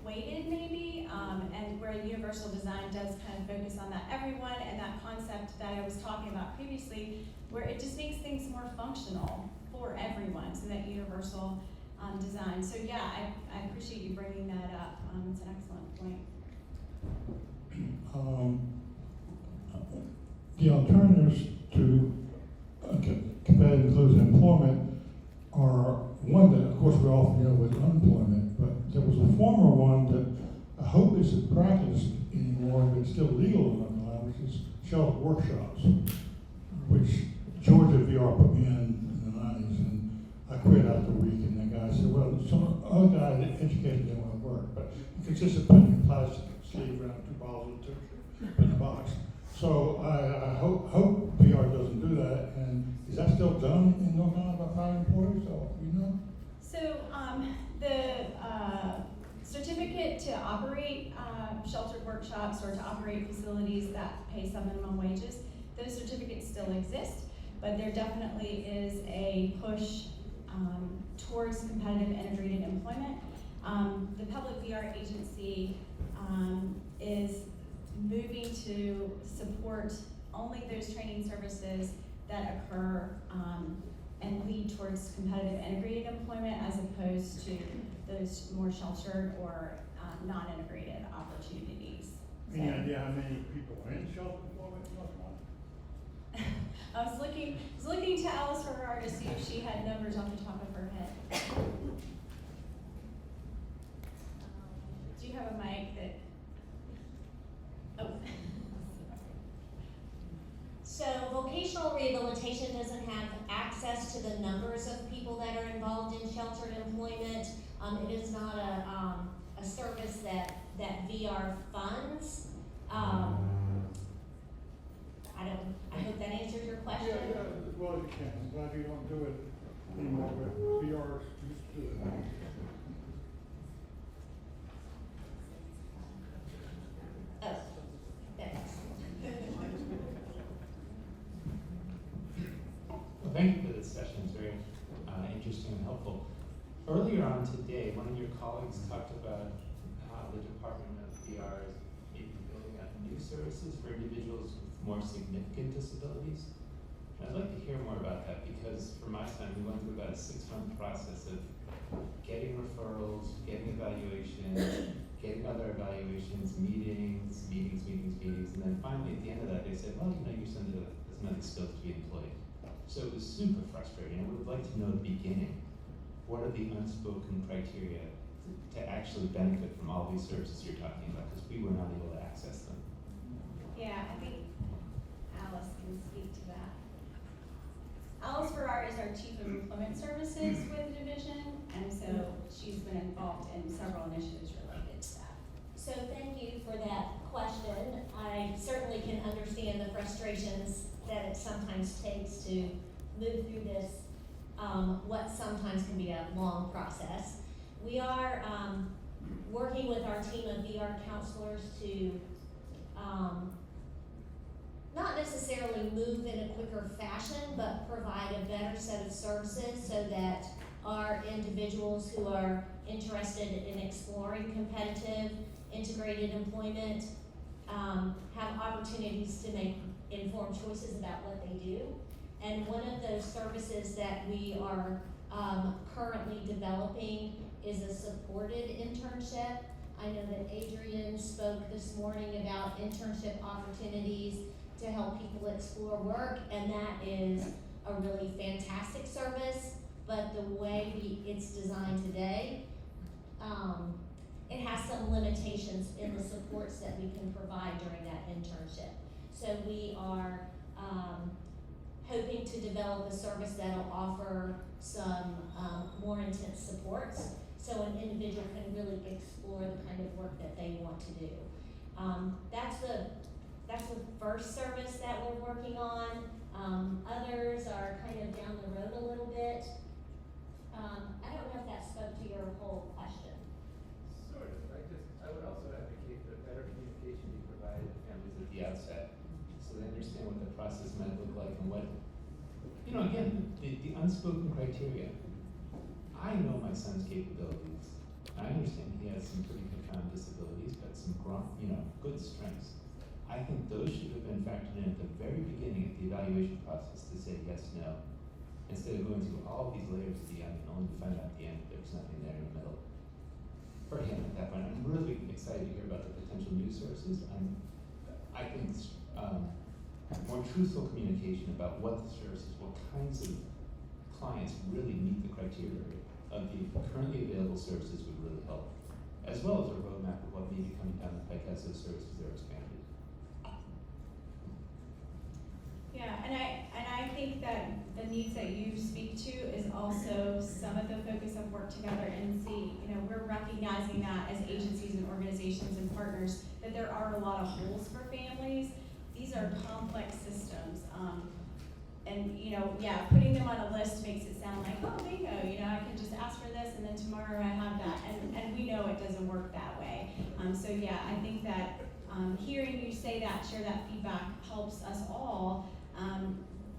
weighted maybe, and where universal design does kind of focus on that everyone and that concept that I was talking about previously, where it just makes things more functional for everyone, so that universal design. So yeah, I appreciate you bringing that up. It's an excellent point.
The alternatives to competitive inclusive employment are one that, of course, we're all familiar with unemployment, but there was a former one that I hope isn't practiced anymore, but it's still legal in North Carolina, which is shelter workshops, which Georgia VR put me in the 90s, and I quit after a week, and the guy said, well, some other guy that educated didn't want to work, but it consists of putting a plastic sleeve around 2 bottles of tissue in a box. So I hope VR doesn't do that, and is that still done in North Carolina by private employees, or you know?
So the certificate to operate sheltered workshops or to operate facilities that pay some minimum wages, those certificates still exist, but there definitely is a push towards competitive integrated employment. The Public VR Agency is moving to support only those training services that occur and lead towards competitive integrated employment, as opposed to those more sheltered or non-integrated opportunities.
Any idea how many people are in shelter employment in North Carolina?
I was looking to Alice Ferrar to see if she had numbers off the top of her head. Do you have a mic that? Oh.
So vocational rehabilitation doesn't have access to the numbers of people that are involved in sheltered employment. It is not a service that VR funds. I hope that answers your question.
Yeah, as well as you can. I'm glad you don't do it anymore, but VR used to do it.
Oh, thanks.
Well, thank you for this session. It's very interesting and helpful. Earlier on today, one of your colleagues talked about how the Department of VR is maybe building out new services for individuals with more significant disabilities. And I'd like to hear more about that, because for my son, we went through about a 6-month process of getting referrals, getting evaluations, getting other evaluations, meetings, and then finally at the end of that they said, well, your son doesn't have the skills to be employed. So it was super frustrating. I would like to know at the beginning, what are the unspoken criteria to actually benefit from all these services you're talking about, because we were not able to access them.
Yeah, I think Alice can speak to that. Alice Ferrar is our Chief of Employment Services with the division, and so she's been involved in several initiatives related to that.
So thank you for that question. I certainly can understand the frustrations that it sometimes takes to move through this, what sometimes can be a long process. We are working with our team of VR counselors to not necessarily move in a quicker fashion, but provide a better set of services so that our individuals who are interested in exploring competitive integrated employment have opportunities to make informed choices about what they do. And one of those services that we are currently developing is a supported internship. I know that Adrian spoke this morning about internship opportunities to help people explore work, and that is a really fantastic service, but the way it's designed today, it has some limitations in the supports that we can provide during that internship. So we are hoping to develop a service that'll offer some more intense supports, so an individual can really explore the kind of work that they want to do. That's the first service that we're working on. Others are kind of down the road a little bit. I don't know if that spoke to your whole question.
Sort of. I would also advocate that better communication be provided to families at the outset, so they understand what the process might look like and what, again, the unspoken criteria. I know my son's capabilities. I understand he has some pretty profound disabilities, but some, good strengths. I think those should have been factored in at the very beginning of the evaluation process to say yes, no, instead of going through all these layers at the end and only to find out at the end that there's nothing there in the middle. For him at that point, I'm really excited to hear about the potential new sources. I think more truthful communication about what the services, what kinds of clients really meet the criteria of the currently available services would really help, as well as a roadmap of what may be coming down the pike as those services are expanded.
Yeah, and I think that the needs that you speak to is also some of the focus of Work Together NC. We're recognizing that as agencies and organizations and partners that there are a lot of holes for families. These are complex systems. And putting them on a list makes it sound like, oh, bingo, I can just ask for this and then tomorrow I have that. And we know it doesn't work that way. I think that hearing you say that, share that feedback helps us all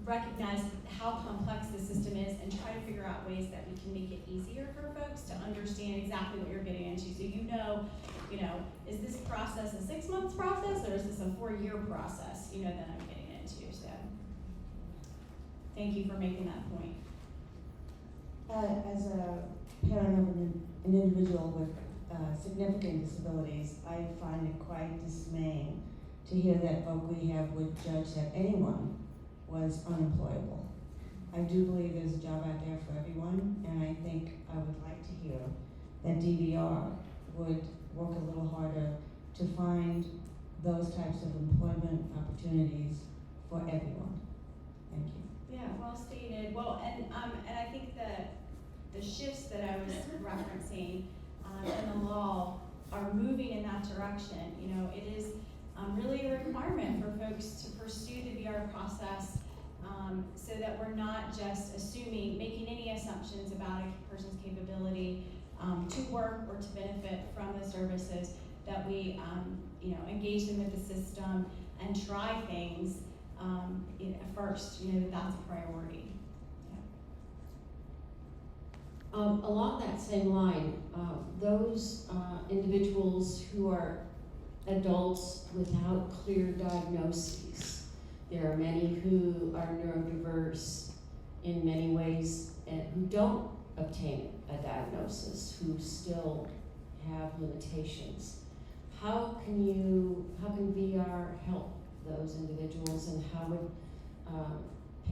recognize how complex the system is and try to figure out ways that we can make it easier for folks to understand exactly what you're getting into. So is this process a 6 months process or is this a 4-year process, that I'm getting into. So thank you for making that point.
As a parent of an individual with significant disabilities, I find it quite dismaying to hear that Voc Rehab would judge that anyone was unemployable. I do believe there's a job out there for everyone, and I think I would like to hear that DVR would work a little harder to find those types of employment opportunities for everyone. Thank you.
Yeah, well stated. Well, and I think that the shifts that I was referencing in the law are moving in that direction. It is really a requirement for folks to pursue the VR process so that we're not just making any assumptions about a person's capability to work or to benefit from the services, that we engage them with the system and try things first, that's a priority.
Along that same line, those individuals who are adults without clear diagnoses, there are many who are neurodiverse in many ways and who don't obtain a diagnosis, who still have limitations. How can VR help those individuals, and how would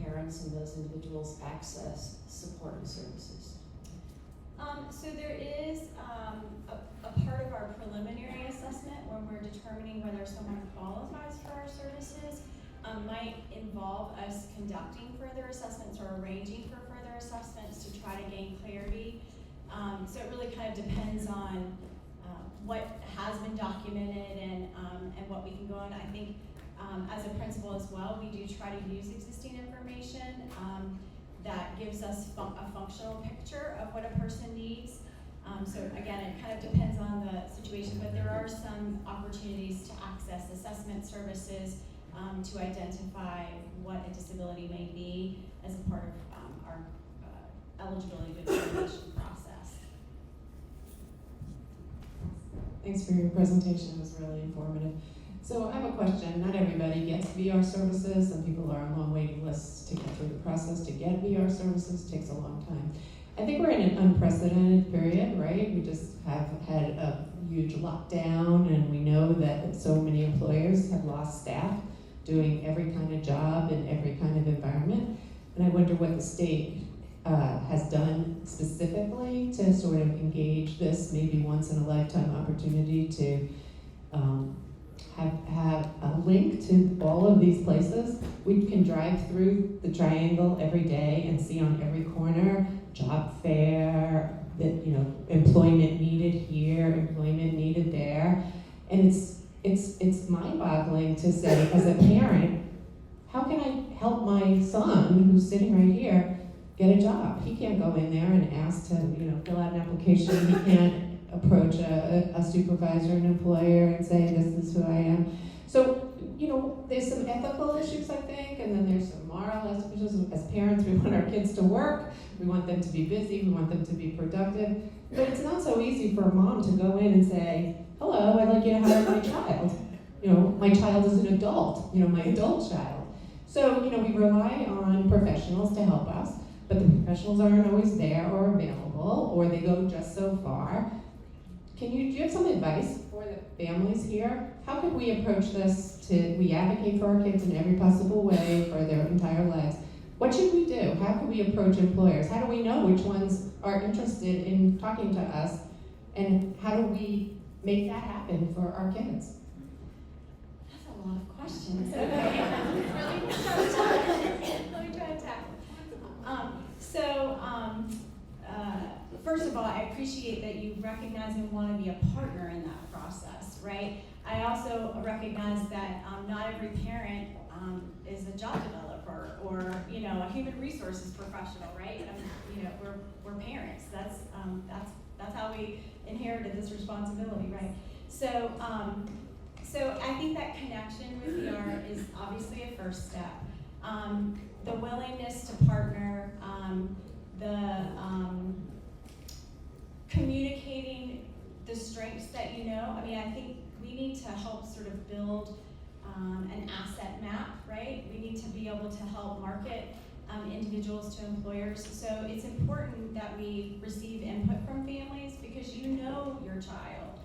parents and those individuals access support and services?
So there is a part of our preliminary assessment when we're determining whether someone qualifies for our services might involve us conducting further assessments or arranging for further assessments to try to gain clarity. So it really kind of depends on what has been documented and what we can go on. I think as a principal as well, we do try to use existing information that gives us a functional picture of what a person needs. So again, it kind of depends on the situation, but there are some opportunities to access assessment services to identify what a disability may be as a part of our eligibility determination process.
Thanks for your presentation, it was really informative. So I have a question. Not everybody gets VR services. Some people are on long waiting lists to get through the process to get VR services. It takes a long time. I think we're in an unprecedented period, right? We just have had a huge lockdown, and we know that so many employers have lost staff doing every kind of job in every kind of environment. And I wonder what the state has done specifically to sort of engage this maybe once in a lifetime opportunity to have a link to all of these places? We can drive through the triangle every day and see on every corner job fair, that, you know, employment needed here, employment needed there. And it's mind-boggling to say, as a parent, how can I help my son, who's sitting right here, get a job? He can't go in there and ask to, you know, fill out an application. He can't approach a supervisor, an employer, and say, this is who I am. So, you know, there's some ethical issues, I think, and then there's some moral issues. As parents, we want our kids to work, we want them to be busy, we want them to be productive. But it's not so easy for a mom to go in and say, hello, I'd like you to hire my child. You know, my child is an adult, you know, my adult child. So, you know, we rely on professionals to help us, but the professionals aren't always there or available, or they go just so far. Do you have some advice for the families here? How could we approach this we advocate for our kids in every possible way for their entire lives? What should we do? How can we approach employers? How do we know which ones are interested in talking to us? And how do we make that happen for our kids?
That's a lot of questions. Let me try to tackle. First of all, I appreciate that you recognize and want to be a partner in that process, right? I also recognize that not every parent is a job developer or, you know, a human resources professional, right? You know, we're parents. That's how we inherited this responsibility, right? So I think that connection with VR is obviously a first step. The willingness to partner, communicating the strengths that you know. I mean, I think we need to help sort of build an asset map, right? We need to be able to help market individuals to employers. So it's important that we receive input from families because you know your child.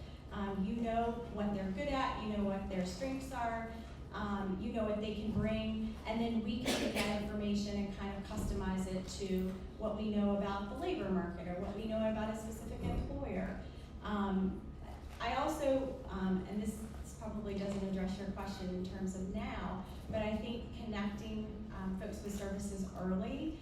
You know what they're good at, you know what their strengths are, you know what they can bring, and then we can take that information and kind of customize it to what we know about the labor market or what we know about a specific employer. I also, and this probably doesn't address your question in terms of now, but I think connecting folks with services early,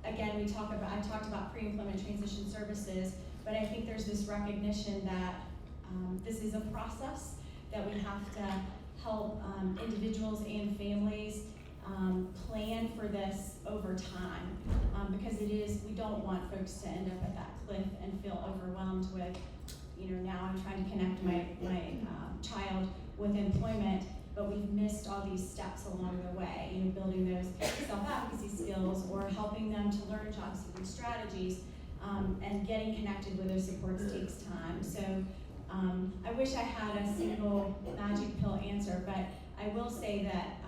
again, I talked about pre-employment transition services, but I think there's this recognition that this is a process, that we have to help individuals and families plan for this over time, because we don't want folks to end up at that cliff and feel overwhelmed with, now I'm trying to connect my child with employment, but we've missed all these steps along the way, building those self-advocacy skills or helping them to learn job-seeking strategies, and getting connected with those supports takes time. So I wish I had a single magic pill answer, but I will say that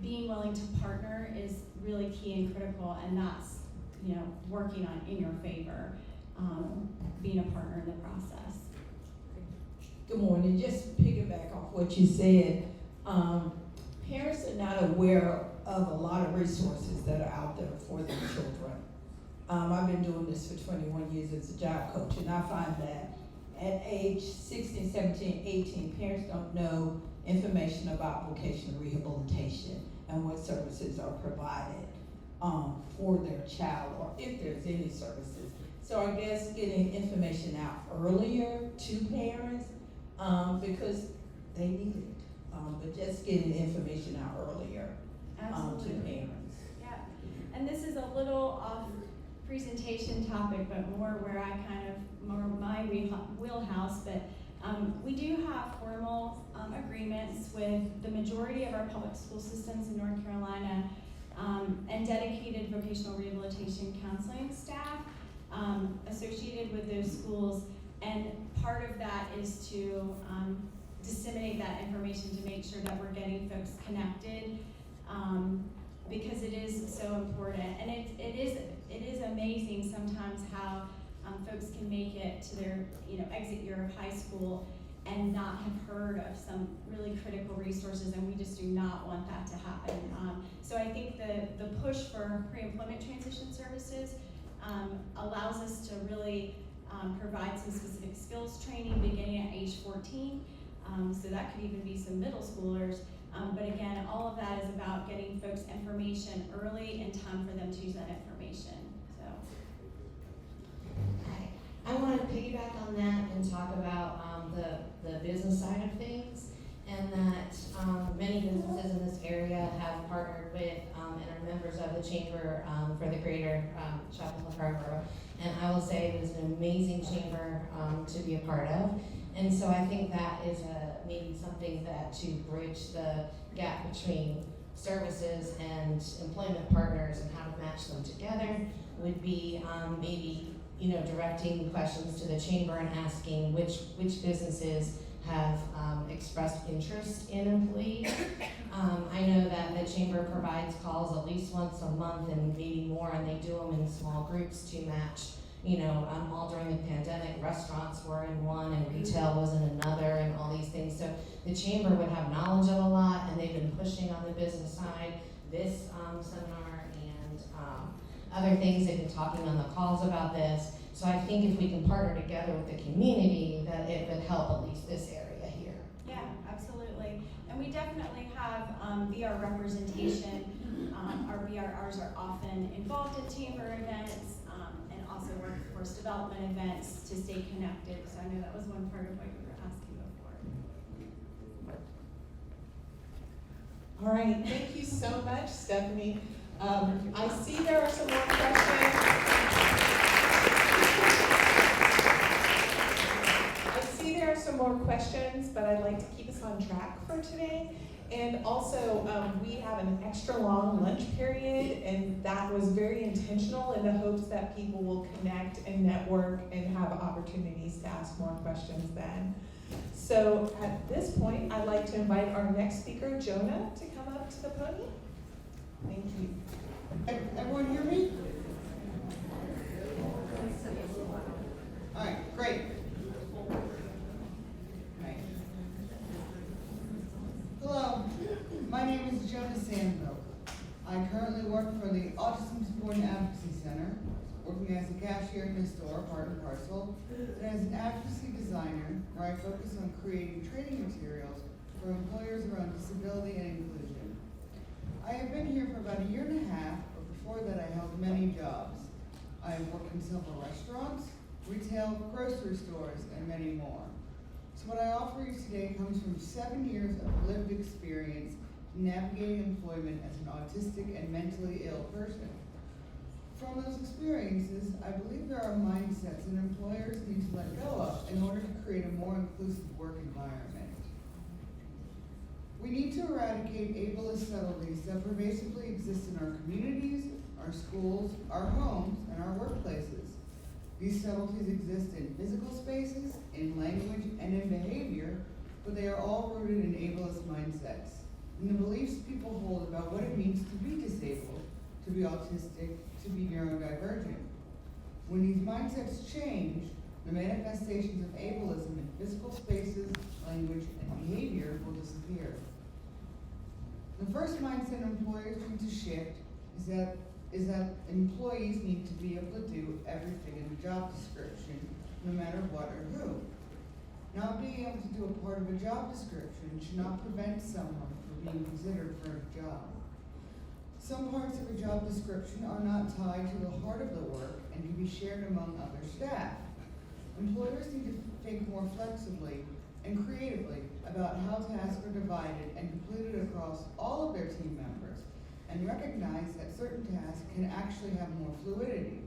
being willing to partner is really key and critical, and that's working in your favor, being a partner in the process.
Good morning. Just piggyback off what you said. Parents are not aware of a lot of resources that are out there for their children. I've been doing this for 21 years as a job coach, and I find that at age 16, 17, 18, parents don't know information about vocational rehabilitation and what services are provided for their child, or if there's any services. So I guess getting information out earlier to parents, because they need it, but just getting information out earlier to parents.
Yeah, and this is a little off presentation topic, but more where I more my wheelhouse, but we do have formal agreements with the majority of our public school systems in North Carolina, and dedicated vocational rehabilitation counseling staff associated with those schools, and part of that is to disseminate that information to make sure that we're getting folks connected, because it is so important, and it is amazing sometimes how folks can make it to their exit year of high school and not have heard of some really critical resources, and we just do not want that to happen. So I think the push for pre-employment transition services allows us to really provide some specific skills training beginning at age 14. So that could even be some middle schoolers. But again, all of that is about getting folks information early in time for them to use that information. So.
I want to piggyback on that and talk about the business side of things, and that many businesses in this area have partnered with and are members of the Chamber for the Greater Chapel Hill Borough. And I will say it was an amazing chamber to be a part of. And so I think that is maybe something that to bridge the gap between services and employment partners and how to match them together would be maybe directing questions to the chamber and asking which businesses have expressed interest in employees. I know that the chamber provides calls at least once a month and maybe more, and they do them in small groups to match. All during the pandemic, restaurants were in one and retail was in another, and all these things. So the chamber would have knowledge of a lot, and they've been pushing on the business side. This seminar and other things, they've been talking on the calls about this. So I think if we can partner together with the community, that it would help at least this area here.
Yeah, absolutely. And we definitely have VR representation. Our VRRs are often involved at chamber events and also workforce development events to stay connected. So I know that was one part of what you were asking before.
All right, thank you so much, Stephanie. I see there are some more questions. There are some more questions, but I'd like to keep us on track for today. And also, we have an extra long lunch period, and that was very intentional in the hopes that people will connect and network and have opportunities to ask more questions then. So at this point, I'd like to invite our next speaker, Jonah, to come up to the podium. Thank you.
Everyone hear me? All right, great. Hello, my name is Jonah Sanville. I currently work for the Autism Support and Advocacy Center, working as a cashier in the store, part and parcel, and as an advocacy designer, where I focus on creating training materials for employers around disability and inclusion. I have been here for about 1.5 years, but before that I held many jobs. I have worked in several restaurants, retail, grocery stores, and many more. So what I offer you today comes from 7 years of lived experience navigating employment as an autistic and mentally ill person. From those experiences, I believe there are mindsets that employers need to let go of in order to create a more inclusive work environment. We need to eradicate ableist subtleties that pervasively exist in our communities, our schools, our homes, and our workplaces. These subtleties exist in physical spaces, in language, and in behavior, but they are all rooted in ableist mindsets, and the beliefs people hold about what it means to be disabled, to be autistic, to be neurodivergent. When these mindsets change, the manifestations of ableism in physical spaces, language, and behavior will disappear. The first mindset employers need to shift is that employees need to be able to do everything in the job description, no matter what or who. Not being able to do a part of a job description should not prevent someone from being considered for a job. Some parts of a job description are not tied to the heart of the work and can be shared among other staff. Employers need to think more flexibly and creatively about how tasks are divided and completed across all of their team members, and recognize that certain tasks can actually have more fluidity.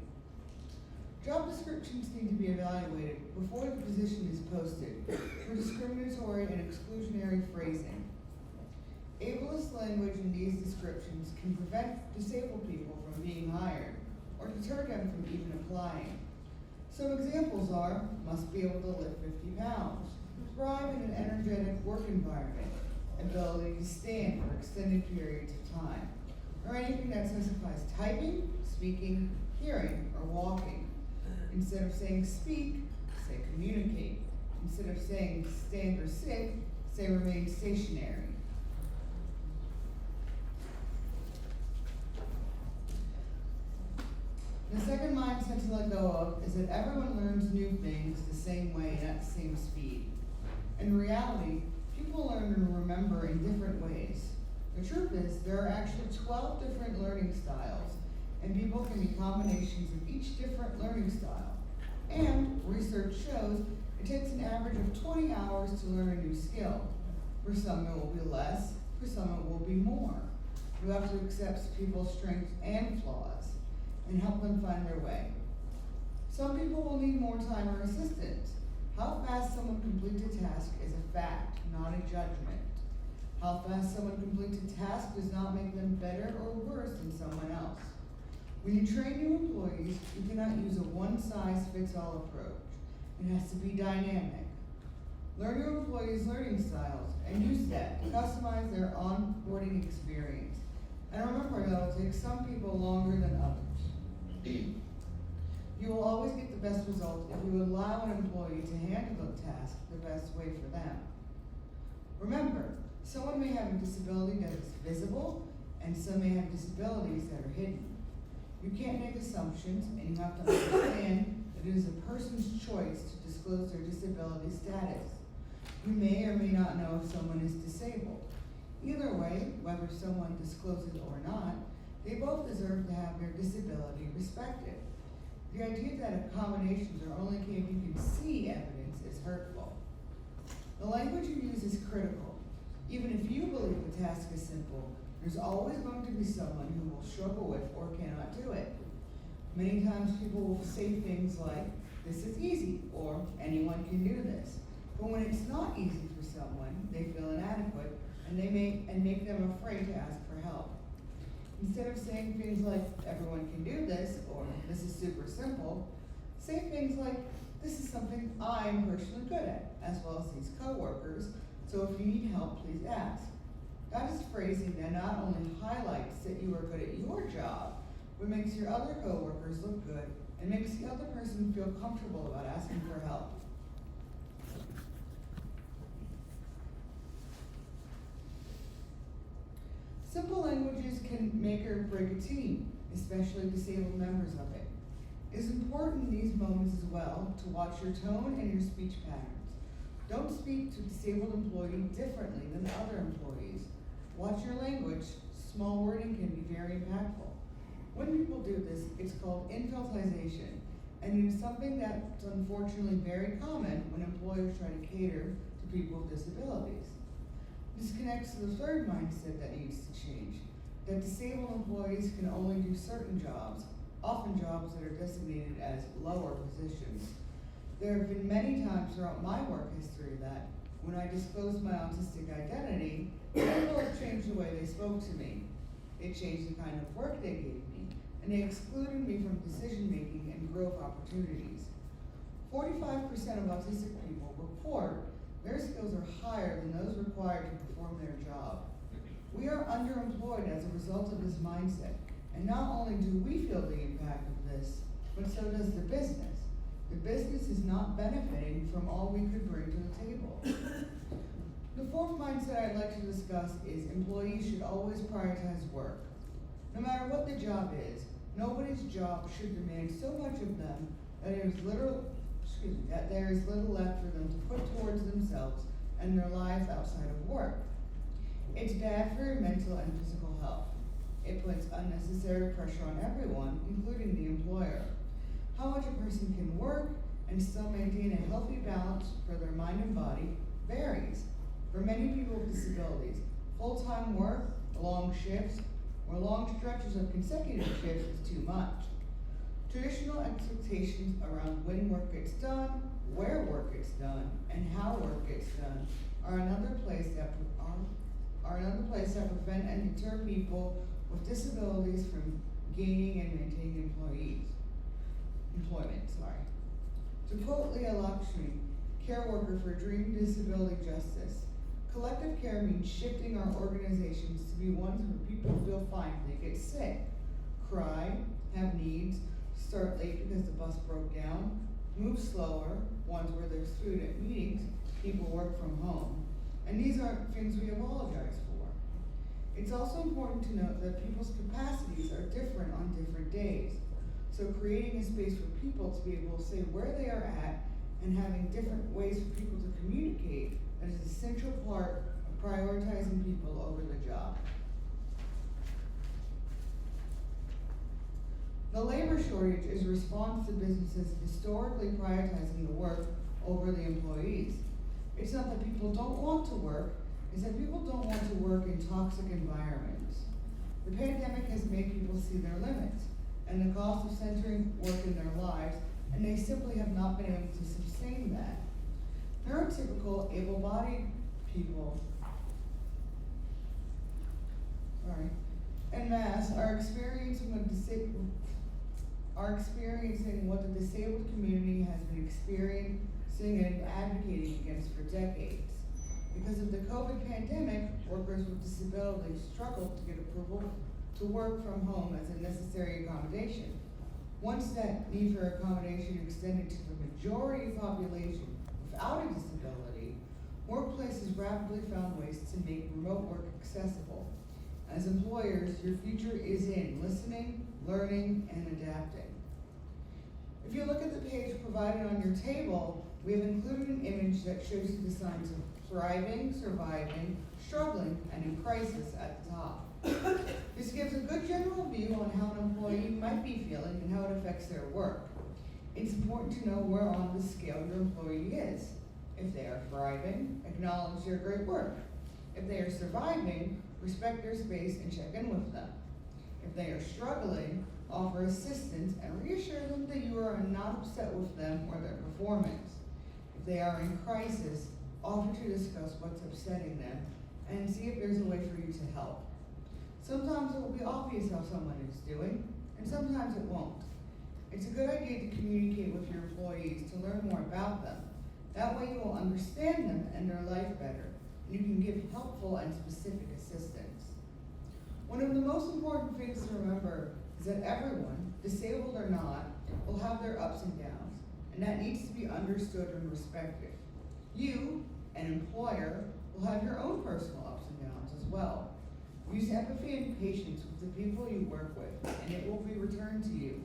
Job descriptions need to be evaluated before the position is posted for discriminatory and exclusionary phrasing. Ableist language in these descriptions can prevent disabled people from being hired or deter them from even applying. Some examples are, must be able to lift 50 pounds, thrive in an energetic work environment, ability to stand for extended periods of time, or anything that specifies typing, speaking, hearing, or walking. Instead of saying speak, say communicate. Instead of saying stand or sit, say remain stationary. The second mindset to let go of is that everyone learns new things the same way and at the same speed. In reality, people learn and remember in different ways. The truth is, there are actually 12 different learning styles, and people can be combinations of each different learning style. And research shows it takes an average of 20 hours to learn a new skill. For some it will be less, for some it will be more. You have to accept people's strengths and flaws and help them find their way. Some people will need more time or assistance. How fast someone completes a task is a fact, not a judgment. How fast someone completes a task does not make them better or worse than someone else. When you train new employees, you cannot use a one-size-fits-all approach. It has to be dynamic. Learn your employees' learning styles and use that to customize their onboarding experience. And remember that it will take some people longer than others. You will always get the best results if you allow an employee to handle the task the best way for them. Remember, someone may have a disability that is visible, and some may have disabilities that are hidden. You can't make assumptions, and you have to understand that it is a person's choice to disclose their disability status. You may or may not know if someone is disabled. Either way, whether someone discloses or not, they both deserve to have their disability respected. The idea that accommodations are only if you can see evidence is hurtful. The language you use is critical. Even if you believe the task is simple, there's always going to be someone who will struggle with or cannot do it. Many times people will say things like, this is easy, or anyone can do this. But when it's not easy for someone, they feel inadequate, and make them afraid to ask for help. Instead of saying things like, everyone can do this, or this is super simple, say things like, this is something I'm personally good at, as well as these coworkers, so if you need help, please ask. That is phrasing that not only highlights that you are good at your job, but makes your other coworkers look good, and makes the other person feel comfortable about asking for help. Simple languages can make or break a team, especially disabled members of it. It is important in these moments as well to watch your tone and your speech patterns. Don't speak to a disabled employee differently than other employees. Watch your language. Small wording can be very impactful. When people do this, it's called infantilization, and it is something that's unfortunately very common when employers try to cater to people with disabilities. This connects to the third mindset that needs to change, that disabled employees can only do certain jobs, often jobs that are designated as lower positions. There have been many times throughout my work history that, when I disclosed my autistic identity, people have changed the way they spoke to me. They changed the kind of work they gave me, and they excluded me from decision-making and growth opportunities. 45% of autistic people report their skills are higher than those required to perform their job. We are underemployed as a result of this mindset, and not only do we feel the impact of this, but so does the business. The business is not benefiting from all we could bring to the table. The fourth mindset I'd like to discuss is employees should always prioritize work. No matter what the job is, nobody's job should demand so much of them that there is little left for them to put towards themselves and their lives outside of work. It's bad for your mental and physical health. It puts unnecessary pressure on everyone, including the employer. How much a person can work and still maintain a healthy balance for their mind and body varies. For many people with disabilities, full-time work, long shifts, or long stretches of consecutive shifts is too much. Traditional expectations around when work gets done, where work gets done, and how work gets done are another place that prevent and deter people with disabilities from gaining and maintaining employment. To quote Leah Lakshmi, care worker for Dream Disability Justice, collective care means shifting our organizations to be ones where people feel fine if they get sick, cry, have needs, start late because the bus broke down, Move slower, ones where there's food at meetings, people work from home. And these aren't things we apologize for. It's also important to note that people's capacities are different on different days. So creating a space for people to be able to say where they are at and having different ways for people to communicate is an essential part of prioritizing people over the job. The labor shortage is a response to businesses historically prioritizing the work over the employees. It's not that people don't want to work, it's that people don't want to work in toxic environments. The pandemic has made people see their limits and the cost of centering work in their lives, and they simply have not been able to sustain that. Neurotypical, able-bodied people, en masse, are experiencing what the disabled community has been experiencing and advocating against for decades. Because of the COVID pandemic, workers with disabilities struggled to get approval to work from home as a necessary accommodation. Once that need for accommodation extended to the majority of the population without a disability, workplaces rapidly found ways to make remote work accessible. As employers, your future is in listening, learning, and adapting. If you look at the page provided on your table, we have included an image that shows you the signs of thriving, surviving, struggling, and in crisis at the top. This gives a good general view on how an employee might be feeling and how it affects their work. It's important to know where on the scale your employee is. If they are thriving, acknowledge their great work. If they are surviving, respect their space and check in with them. If they are struggling, offer assistance and reassure them that you are not upset with them or their performance. If they are in crisis, offer to discuss what's upsetting them and see if there's a way for you to help. Sometimes it will be obvious how someone is doing, and sometimes it won't. It's a good idea to communicate with your employees to learn more about them. That way you will understand them and their life better, and you can give helpful and specific assistance. One of the most important things to remember is that everyone, disabled or not, will have their ups and downs, and that needs to be understood and respected. You, an employer, will have your own personal ups and downs as well. Use empathy and patience with the people you work with, and it will be returned to you.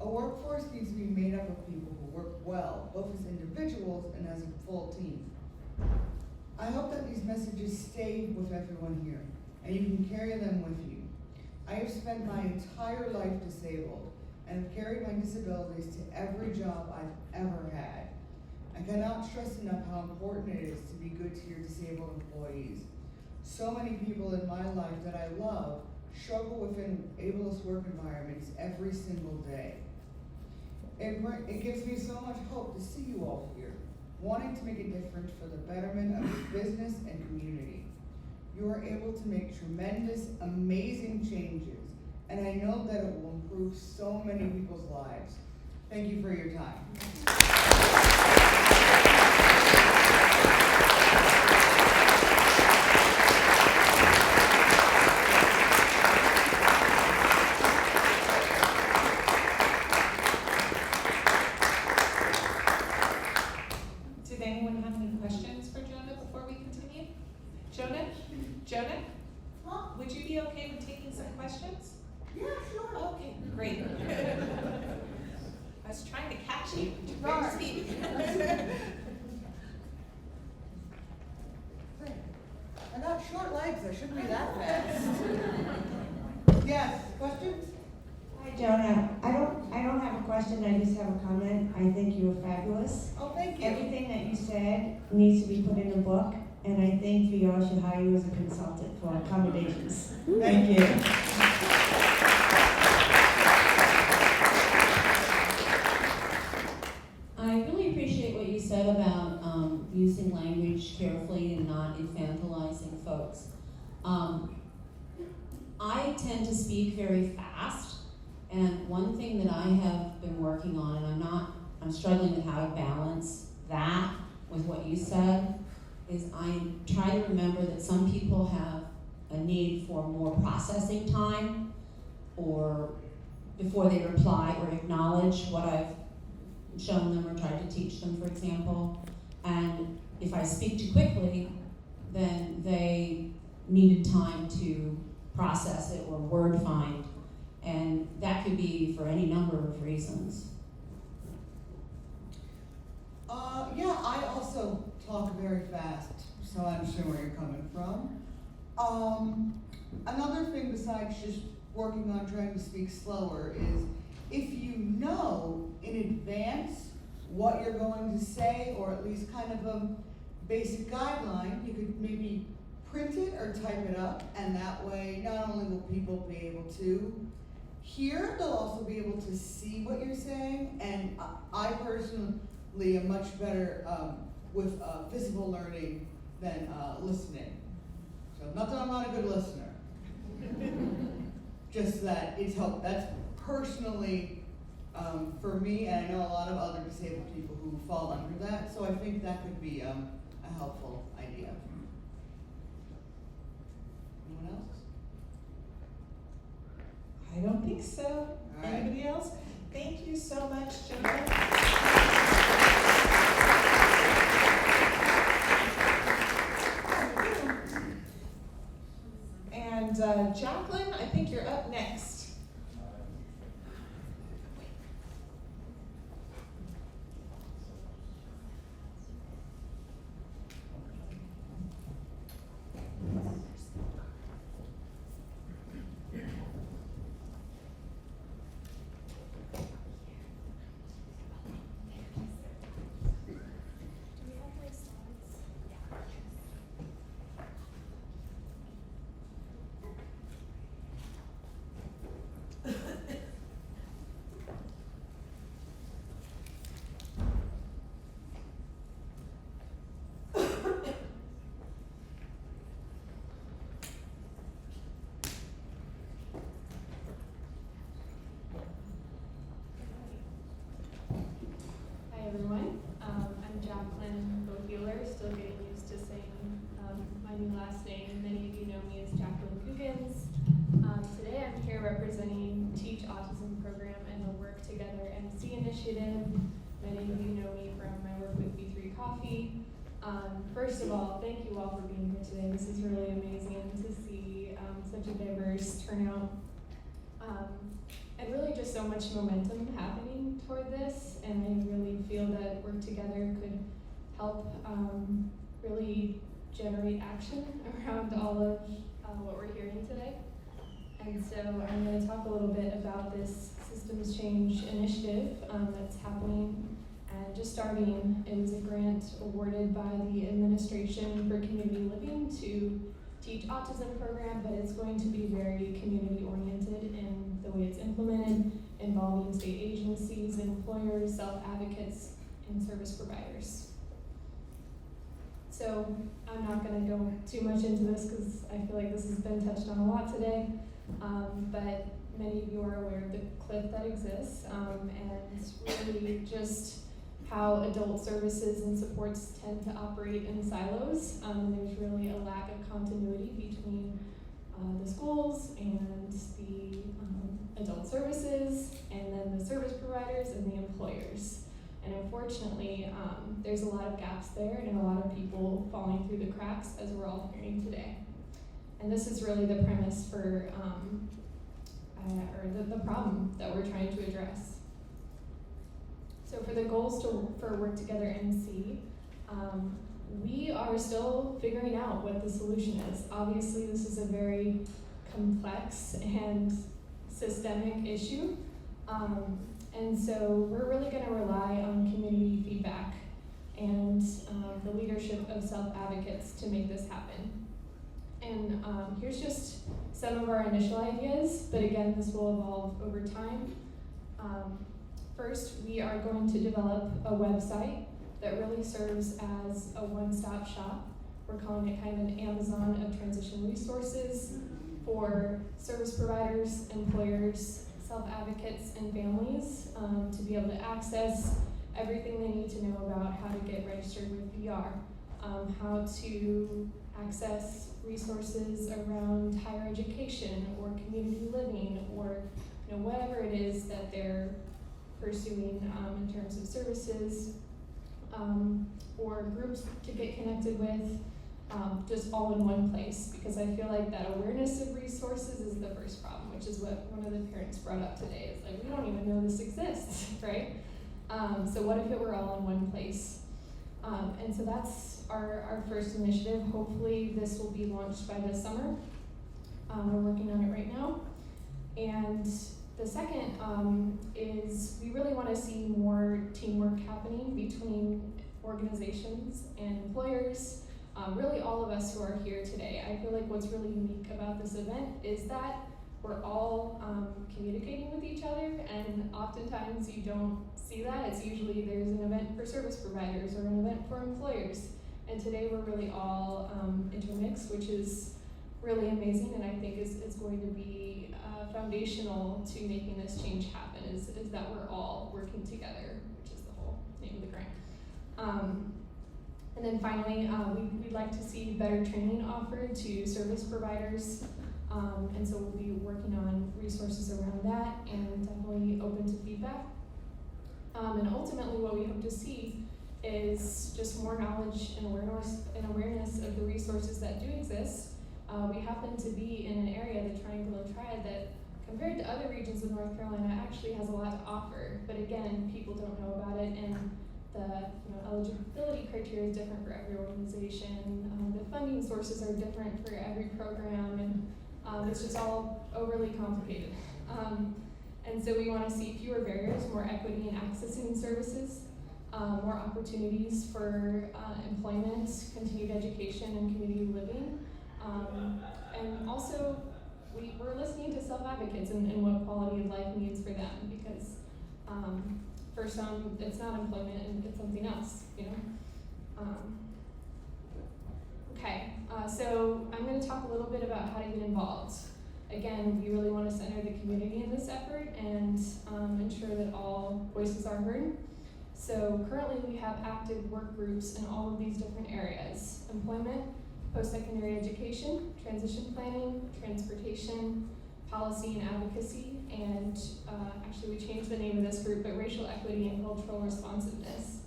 A workforce needs to be made up of people who work well, both as individuals and as a full team. I hope that these messages stay with everyone here, and you can carry them with you. I have spent my entire life disabled, and have carried my disabilities to every job I've ever had. I cannot stress enough how important it is to be good to your disabled employees. So many people in my life that I love struggle within ableist work environments every single day. It gives me so much hope to see you all here, wanting to make a difference for the betterment of your business and community. You are able to make tremendous, amazing changes, and I know that it will improve so many people's lives. Thank you for your time.
Jonah, would you be okay with taking some questions?
Yeah, sure.
Okay, great. I was trying to catch you. Great to speak.
I got short legs, I shouldn't be that fast. Yes, questions?
Hi, Jonah. I don't have a question, I just have a comment. I think you were fabulous.
Oh, thank you.
Everything that you said needs to be put in a book, and I think VR should hire you as a consultant for accommodations. Thank you.
I really appreciate what you said about using language carefully and not infantilizing folks. I tend to speak very fast, and one thing that I have been working on, and I'm struggling with how to balance that with what you said, is I try to remember that some people have a need for more processing time, or before they reply or acknowledge what I've shown them or tried to teach them, for example. And if I speak too quickly, then they needed time to process it or word find. And that could be for any number of reasons.
Yeah, I also talk very fast, so I'm sure where you're coming from. Another thing besides just working on trying to speak slower is if you know in advance what you're going to say, or at least kind of a basic guideline, you could maybe print it or type it up, and that way not only will people be able to hear, they'll also be able to see what you're saying, and I personally am much better with visible learning than listening. So not that I'm not a good listener, just that it's helped. That's personally for me, and I know a lot of other disabled people who fall under that, so I think that could be a helpful idea. Anyone else?
I don't think so.
All right.
Anybody else? Thank you so much, Jonah. And Jacqueline, I think you're up next.
Everyone. I'm Jacqueline Bogueler, still getting used to saying my new last name. Many of you know me as Jacqueline Googans. Today I'm here representing Teach Autism Program and the Work Together MC initiative. Many of you know me from my work with B3 Coffee. First of all, thank you all for being here today. This is really amazing to see such a diverse turnout. And really just so much momentum happening toward this, and I really feel that Work Together could help really generate action around all of what we're hearing today. And so I'm going to talk a little bit about this systems change initiative that's happening and just starting. It was a grant awarded by the Administration for Community Living to Teach Autism Program, but it's going to be very community oriented in the way it's implemented, involving state agencies, employers, self-advocates, and service providers. So I'm not going to go too much into this because I feel like this has been touched on a lot today, but many of you are aware of the cliff that exists, and it's really just how adult services and supports tend to operate in silos. There's really a lack of continuity between the schools and the adult services, and then the service providers and the employers. And unfortunately, there's a lot of gaps there and a lot of people falling through the cracks, as we're all hearing today. And this is really the premise for, or the problem that we're trying to address. So for the goals for Work Together NC, we are still figuring out what the solution is. Obviously, this is a very complex and systemic issue. And so we're really going to rely on community feedback and the leadership of self-advocates to make this happen. And here's just some of our initial ideas, but again, this will evolve over time. First, we are going to develop a website that really serves as a one-stop shop. We're calling it kind of an Amazon of transition resources for service providers, employers, self-advocates, and families to be able to access everything they need to know about how to get registered with VR, how to access resources around higher education or community living, or whatever it is that they're pursuing in terms of services or groups to get connected with, just all in one place, because I feel like that awareness of resources is the first problem, which is what one of the parents brought up today. It's like, we don't even know this exists, right? So what if it were all in one place? And so that's our first initiative. Hopefully this will be launched by this summer. We're working on it right now. And the second is we really want to see more teamwork happening between organizations and employers, really all of us who are here today. I feel like what's really unique about this event is that we're all communicating with each other, and oftentimes you don't see that. It's usually there's an event for service providers or an event for employers. And today we're really all intermixed, which is really amazing, and I think is going to be foundational to making this change happen, is that we're all working together, which is the whole name of the grant. And then finally, we'd like to see better training offered to service providers, and so we'll be working on resources around that, and definitely open to feedback. And ultimately what we hope to see is just more knowledge and awareness of the resources that do exist. We happen to be in an area, the Triangle of Triad, that compared to other regions of North Carolina actually has a lot to offer. But again, people don't know about it, and the eligibility criteria is different for every organization. The funding sources are different for every program, and it's just all overly complicated. And so we want to see fewer barriers, more equity in accessing services, more opportunities for employment, continued education, and community living. And also, we're listening to self-advocates and what quality of life means for them, because for some, it's not employment and it's something else, you know? Okay, so I'm going to talk a little bit about how to get involved. Again, we really want to center the community in this effort and ensure that all voices are heard. So currently we have active work groups in all of these different areas: employment, post-secondary education, transition planning, transportation, policy and advocacy, and actually we changed the name of this group, but racial equity and cultural responsiveness.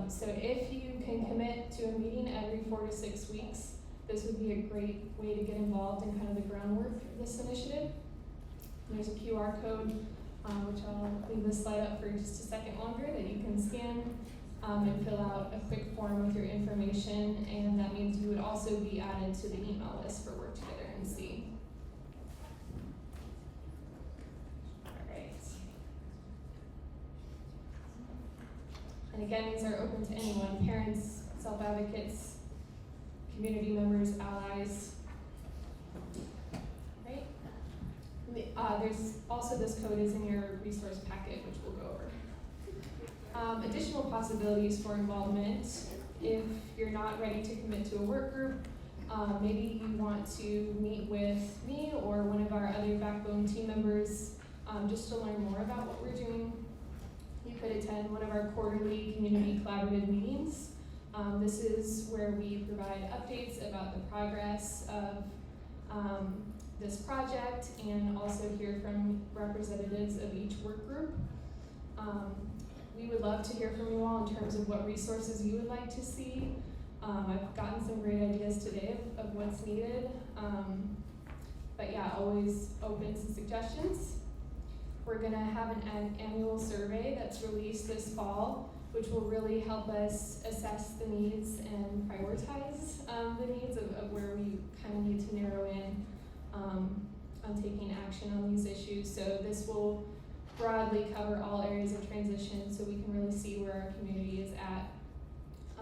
So if you can commit to a meeting every 4 to 6 weeks, this would be a great way to get involved in kind of the groundwork of this initiative. There's a QR code, which I'll leave this slide up for just a second longer, that you can scan and fill out a quick form with your information, and that means you would also be added to the email list for Work Together and See. And again, these are open to anyone: parents, self-advocates, community members, allies. Right? There's also, this code is in your resource packet, which we'll go over. Additional possibilities for involvement: if you're not ready to commit to a work group, maybe you want to meet with me or one of our other backbone team members just to learn more about what we're doing. You could attend one of our quarterly community collaborative meetings. This is where we provide updates about the progress of this project, and also hear from representatives of each work group. We would love to hear from you all in terms of what resources you would like to see. I've gotten some great ideas today of what's needed. But yeah, always open to suggestions. We're gonna have an annual survey that's released this fall, which will really help us assess the needs and prioritize the needs of where we kind of need to narrow in on taking action on these issues. So this will broadly cover all areas of transition, so we can really see where our community is at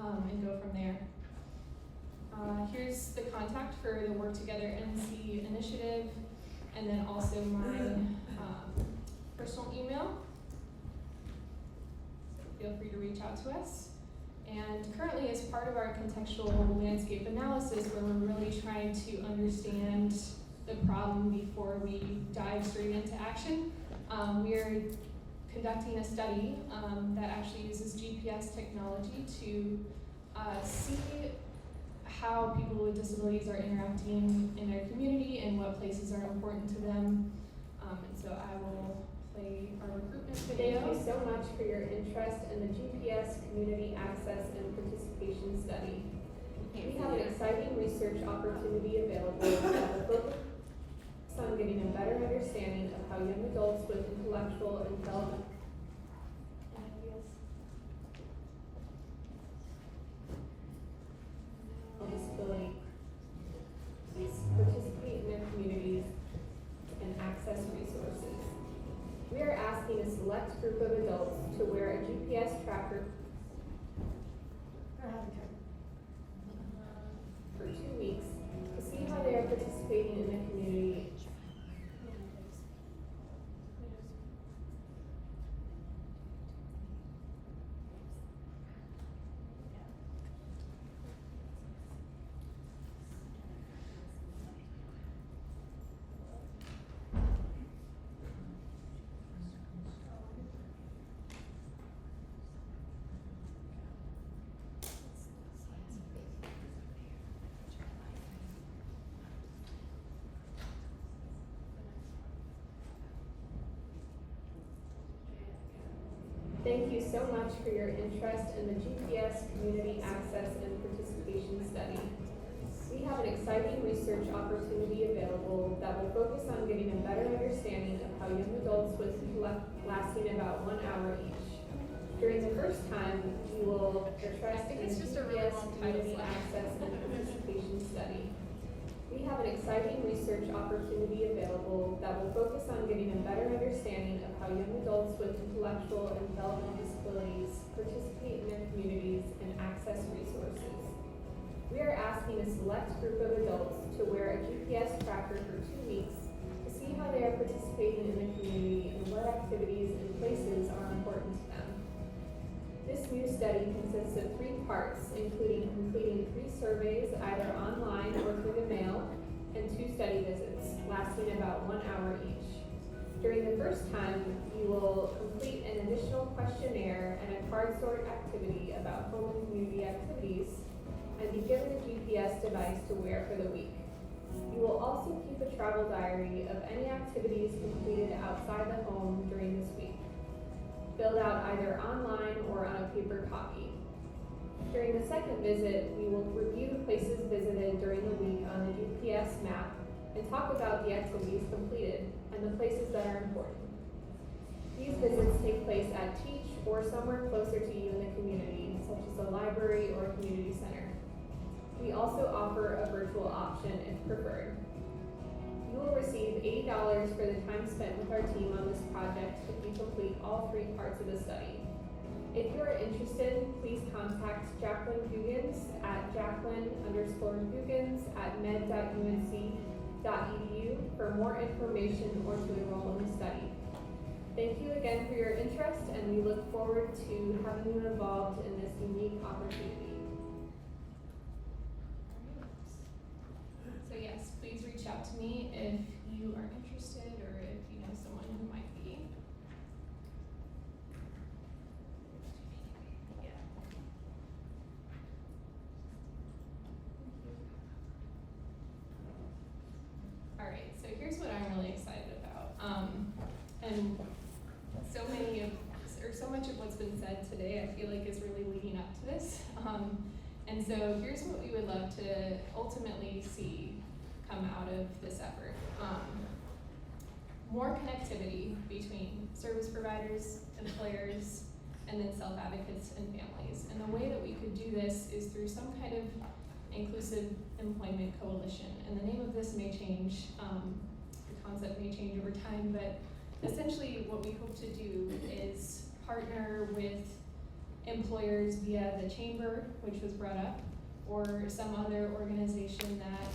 and go from there. Here's the contact for the Work Together NC initiative, and then also my personal email. So feel free to reach out to us. And currently, as part of our contextual landscape analysis, where we're really trying to understand the problem before we dive straight into action, we are conducting a study that actually uses GPS technology to see how people with disabilities are interacting in their community and what places are important to them. And so I will play our recruitment
Thank you so much for your interest in the GPS Community Access and Participation Study. We have an exciting research opportunity available that will focus on getting a better understanding of how young adults with intellectual and developmental disabilities participate in their communities and access resources. We are asking a select group of adults to wear a GPS tracker for 2 weeks to see how they are participating in the community. Thank you so much for your interest in the GPS Community Access and Participation Study. We have an exciting research opportunity available that will focus on getting a better understanding of how young adults with intellect lasting about 1 hour each. During the first time, you will trust in the GPS Community Access and Participation Study. We have an exciting research opportunity available that will focus on getting a better understanding of how young adults with intellectual and developmental disabilities participate in their communities and access resources. We are asking a select group of adults to wear a GPS tracker for 2 weeks to see how they are participating in the community and what activities and places are important to them. This new study consists of 3 parts, including completing 3 surveys either online or through the mail, and 2 study visits, lasting about 1 hour each. During the first time, you will complete an additional questionnaire and a card sort activity about home and community activities, and be given a GPS device to wear for the week. You will also keep a travel diary of any activities completed outside the home during this week, filled out either online or on a paper copy. During the second visit, we will review the places visited during the week on the GPS map and talk about the activities completed and the places that are important. These visits take place at Teach or somewhere closer to you in the community, such as a library or a community center. We also offer a virtual option if preferred. You will receive $80 for the time spent with our team on this project if you complete all 3 parts of the study. If you are interested, please contact Jacqueline Guggens at jacqueline_Guggens@med.unc.edu for more information or to enroll in the study. Thank you again for your interest, and we look forward to having you involved in this unique opportunity. So yes, please reach out to me if you are interested or if you know someone who might be. Yeah. All right, so here's what I'm really excited about. And so much of what's been said today, I feel like is really leading up to this. And so here's what we would love to ultimately see come out of this effort. More connectivity between service providers, employers, and then self-advocates and families. And the way that we could do this is through some kind of inclusive employment coalition. And the name of this may change, the concept may change over time, but essentially what we hope to do is partner with employers via the chamber, which was brought up, or some other organization that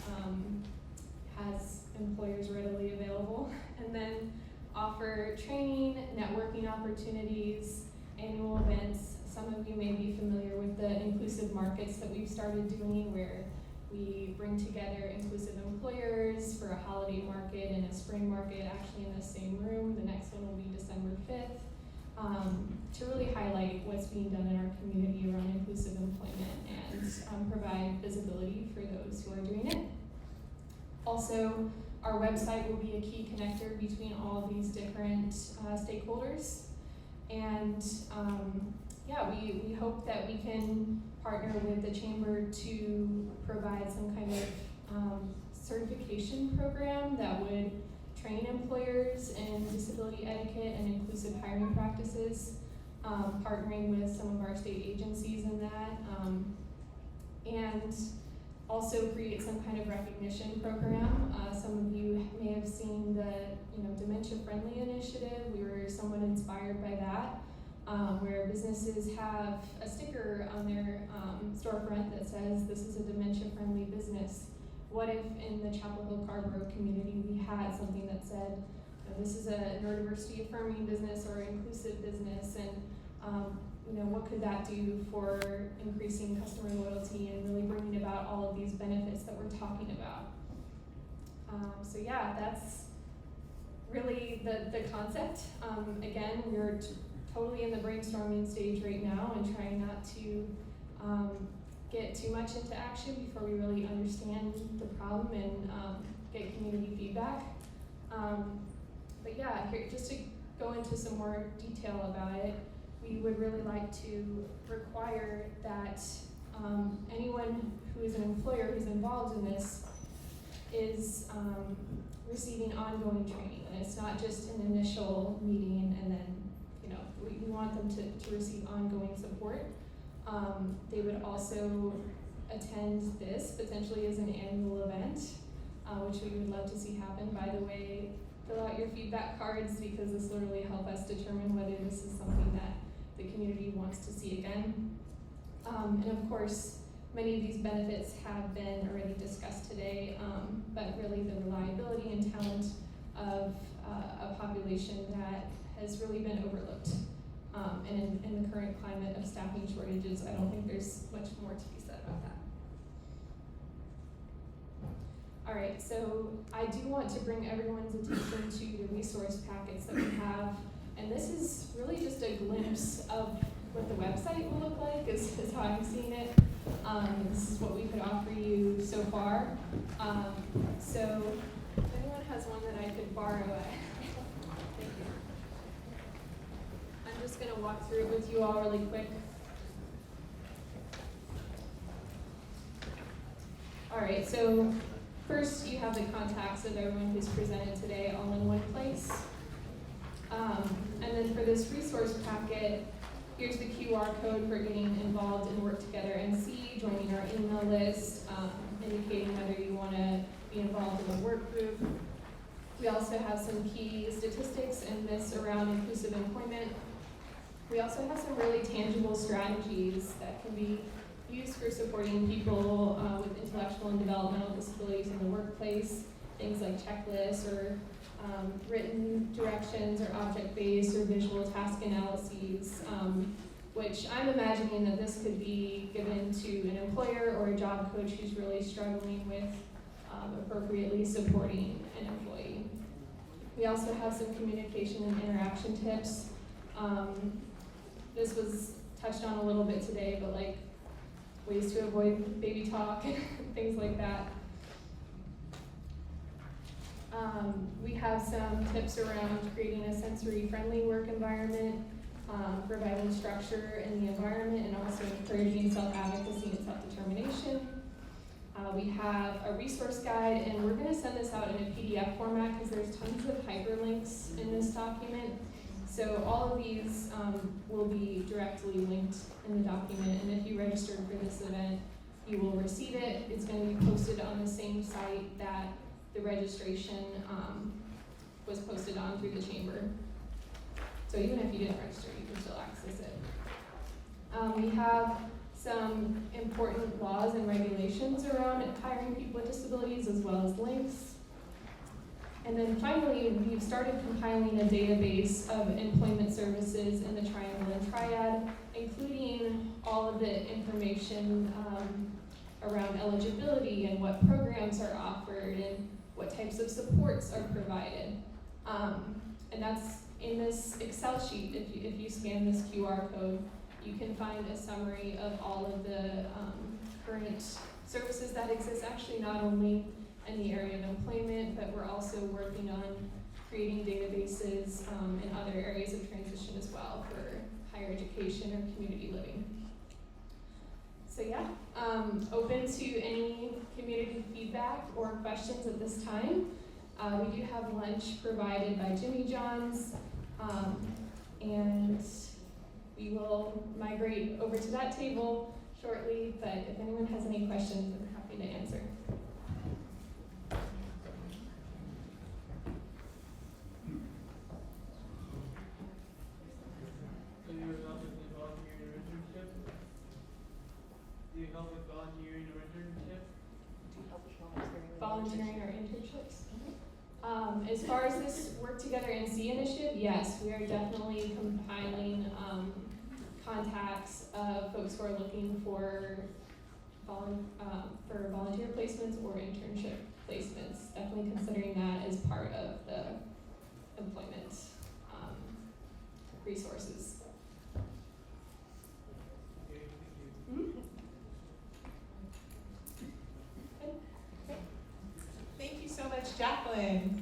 has employers readily available, and then offer training, networking opportunities, annual events. Some of you may be familiar with the inclusive markets that we've started doing, where we bring together inclusive employers for a holiday market and a spring market actually in the same room. The next one will be December 5th. To really highlight what's being done in our community around inclusive employment and provide visibility for those who are doing it. Also, our website will be a key connector between all of these different stakeholders.
And yeah, we hope that we can partner with the Chamber to provide some kind of certification program that would train employers in disability etiquette and inclusive hiring practices, partnering with some of our state agencies in that, and also create some kind of recognition program. Some of you may have seen the Dementia Friendly initiative. We were somewhat inspired by that, where businesses have a sticker on their storefront that says, "This is a dementia friendly business." What if in the Chapel Hill Carborough community we had something that said, "This is a neurodiversity affirming business or inclusive business," and what could that do for increasing customer loyalty and really bringing about all of these benefits that we're talking about? So yeah, that's really the concept. Again, we're totally in the brainstorming stage right now and trying not to get too much into action before we really understand the problem and get community feedback. But yeah, here, just to go into some more detail about it, we would really like to require that anyone who is an employer who's involved in this is receiving ongoing training. And it's not just an initial meeting and then, we want them to receive ongoing support. They would also attend this potentially as an annual event, which we would love to see happen. By the way, fill out your feedback cards because this will really help us determine whether this is something that the community wants to see again. And of course, many of these benefits have been already discussed today, but really the reliability and talent of a population that has really been overlooked. And in the current climate of staffing shortages, I don't think there's much more to be said about that. All right, so I do want to bring everyone's attention to the resource packets that we have. And this is really just a glimpse of what the website will look like, is how I'm seeing it. This is what we could offer you so far. So if anyone has one that I could borrow, thank you. I'm just gonna walk through it with you all really quick. All right, so first you have the contacts of everyone who's presented today all in one place. And then for this resource packet, here's the QR code for getting involved in Work Together NC, joining our email list, indicating whether you want to be involved in a work group. We also have some key statistics in this around inclusive employment. We also have some really tangible strategies that can be used for supporting people with intellectual and developmental disabilities in the workplace, things like checklists or written directions or object-based or visual task analyses, which I'm imagining that this could be given to an employer or a job coach who's really struggling with appropriately supporting an employee. We also have some communication and interaction tips. This was touched on a little bit today, but like ways to avoid baby talk, things like that. We have some tips around creating a sensory-friendly work environment, providing structure in the environment, and also encouraging self-advocacy and self-determination. We have a resource guide, and we're going to send this out in a PDF format because there's tons of hyperlinks in this document. So all of these will be directly linked in the document, and if you registered for this event, you will receive it. It's going to be posted on the same site that the registration was posted on through the chamber. So even if you didn't register, you can still access it. We have some important laws and regulations around hiring people with disabilities, as well as links. And then finally, we've started compiling a database of employment services in the Triangle and Triad, including all of the information around eligibility and what programs are offered and what types of supports are provided. And that's in this Excel sheet. If you scan this QR code, you can find a summary of all of the current services that exist, actually not only in the area of employment, but we're also working on creating databases in other areas of transition as well for higher education or community living. So yeah, open to any community feedback or questions at this time. We do have lunch provided by Jimmy John's, and we will migrate over to that table shortly, but if anyone has any questions, I'm happy to answer.
Do you help with volunteering or internship? Do you help with volunteering or internship?
Volunteering or internships? As far as this Work Together NC initiative, yes, we are definitely compiling contacts of folks who are looking for volunteer placements or internship placements. Definitely considering that as part of the employment resources.
Okay, thank you.
Thank you so much, Jacqueline.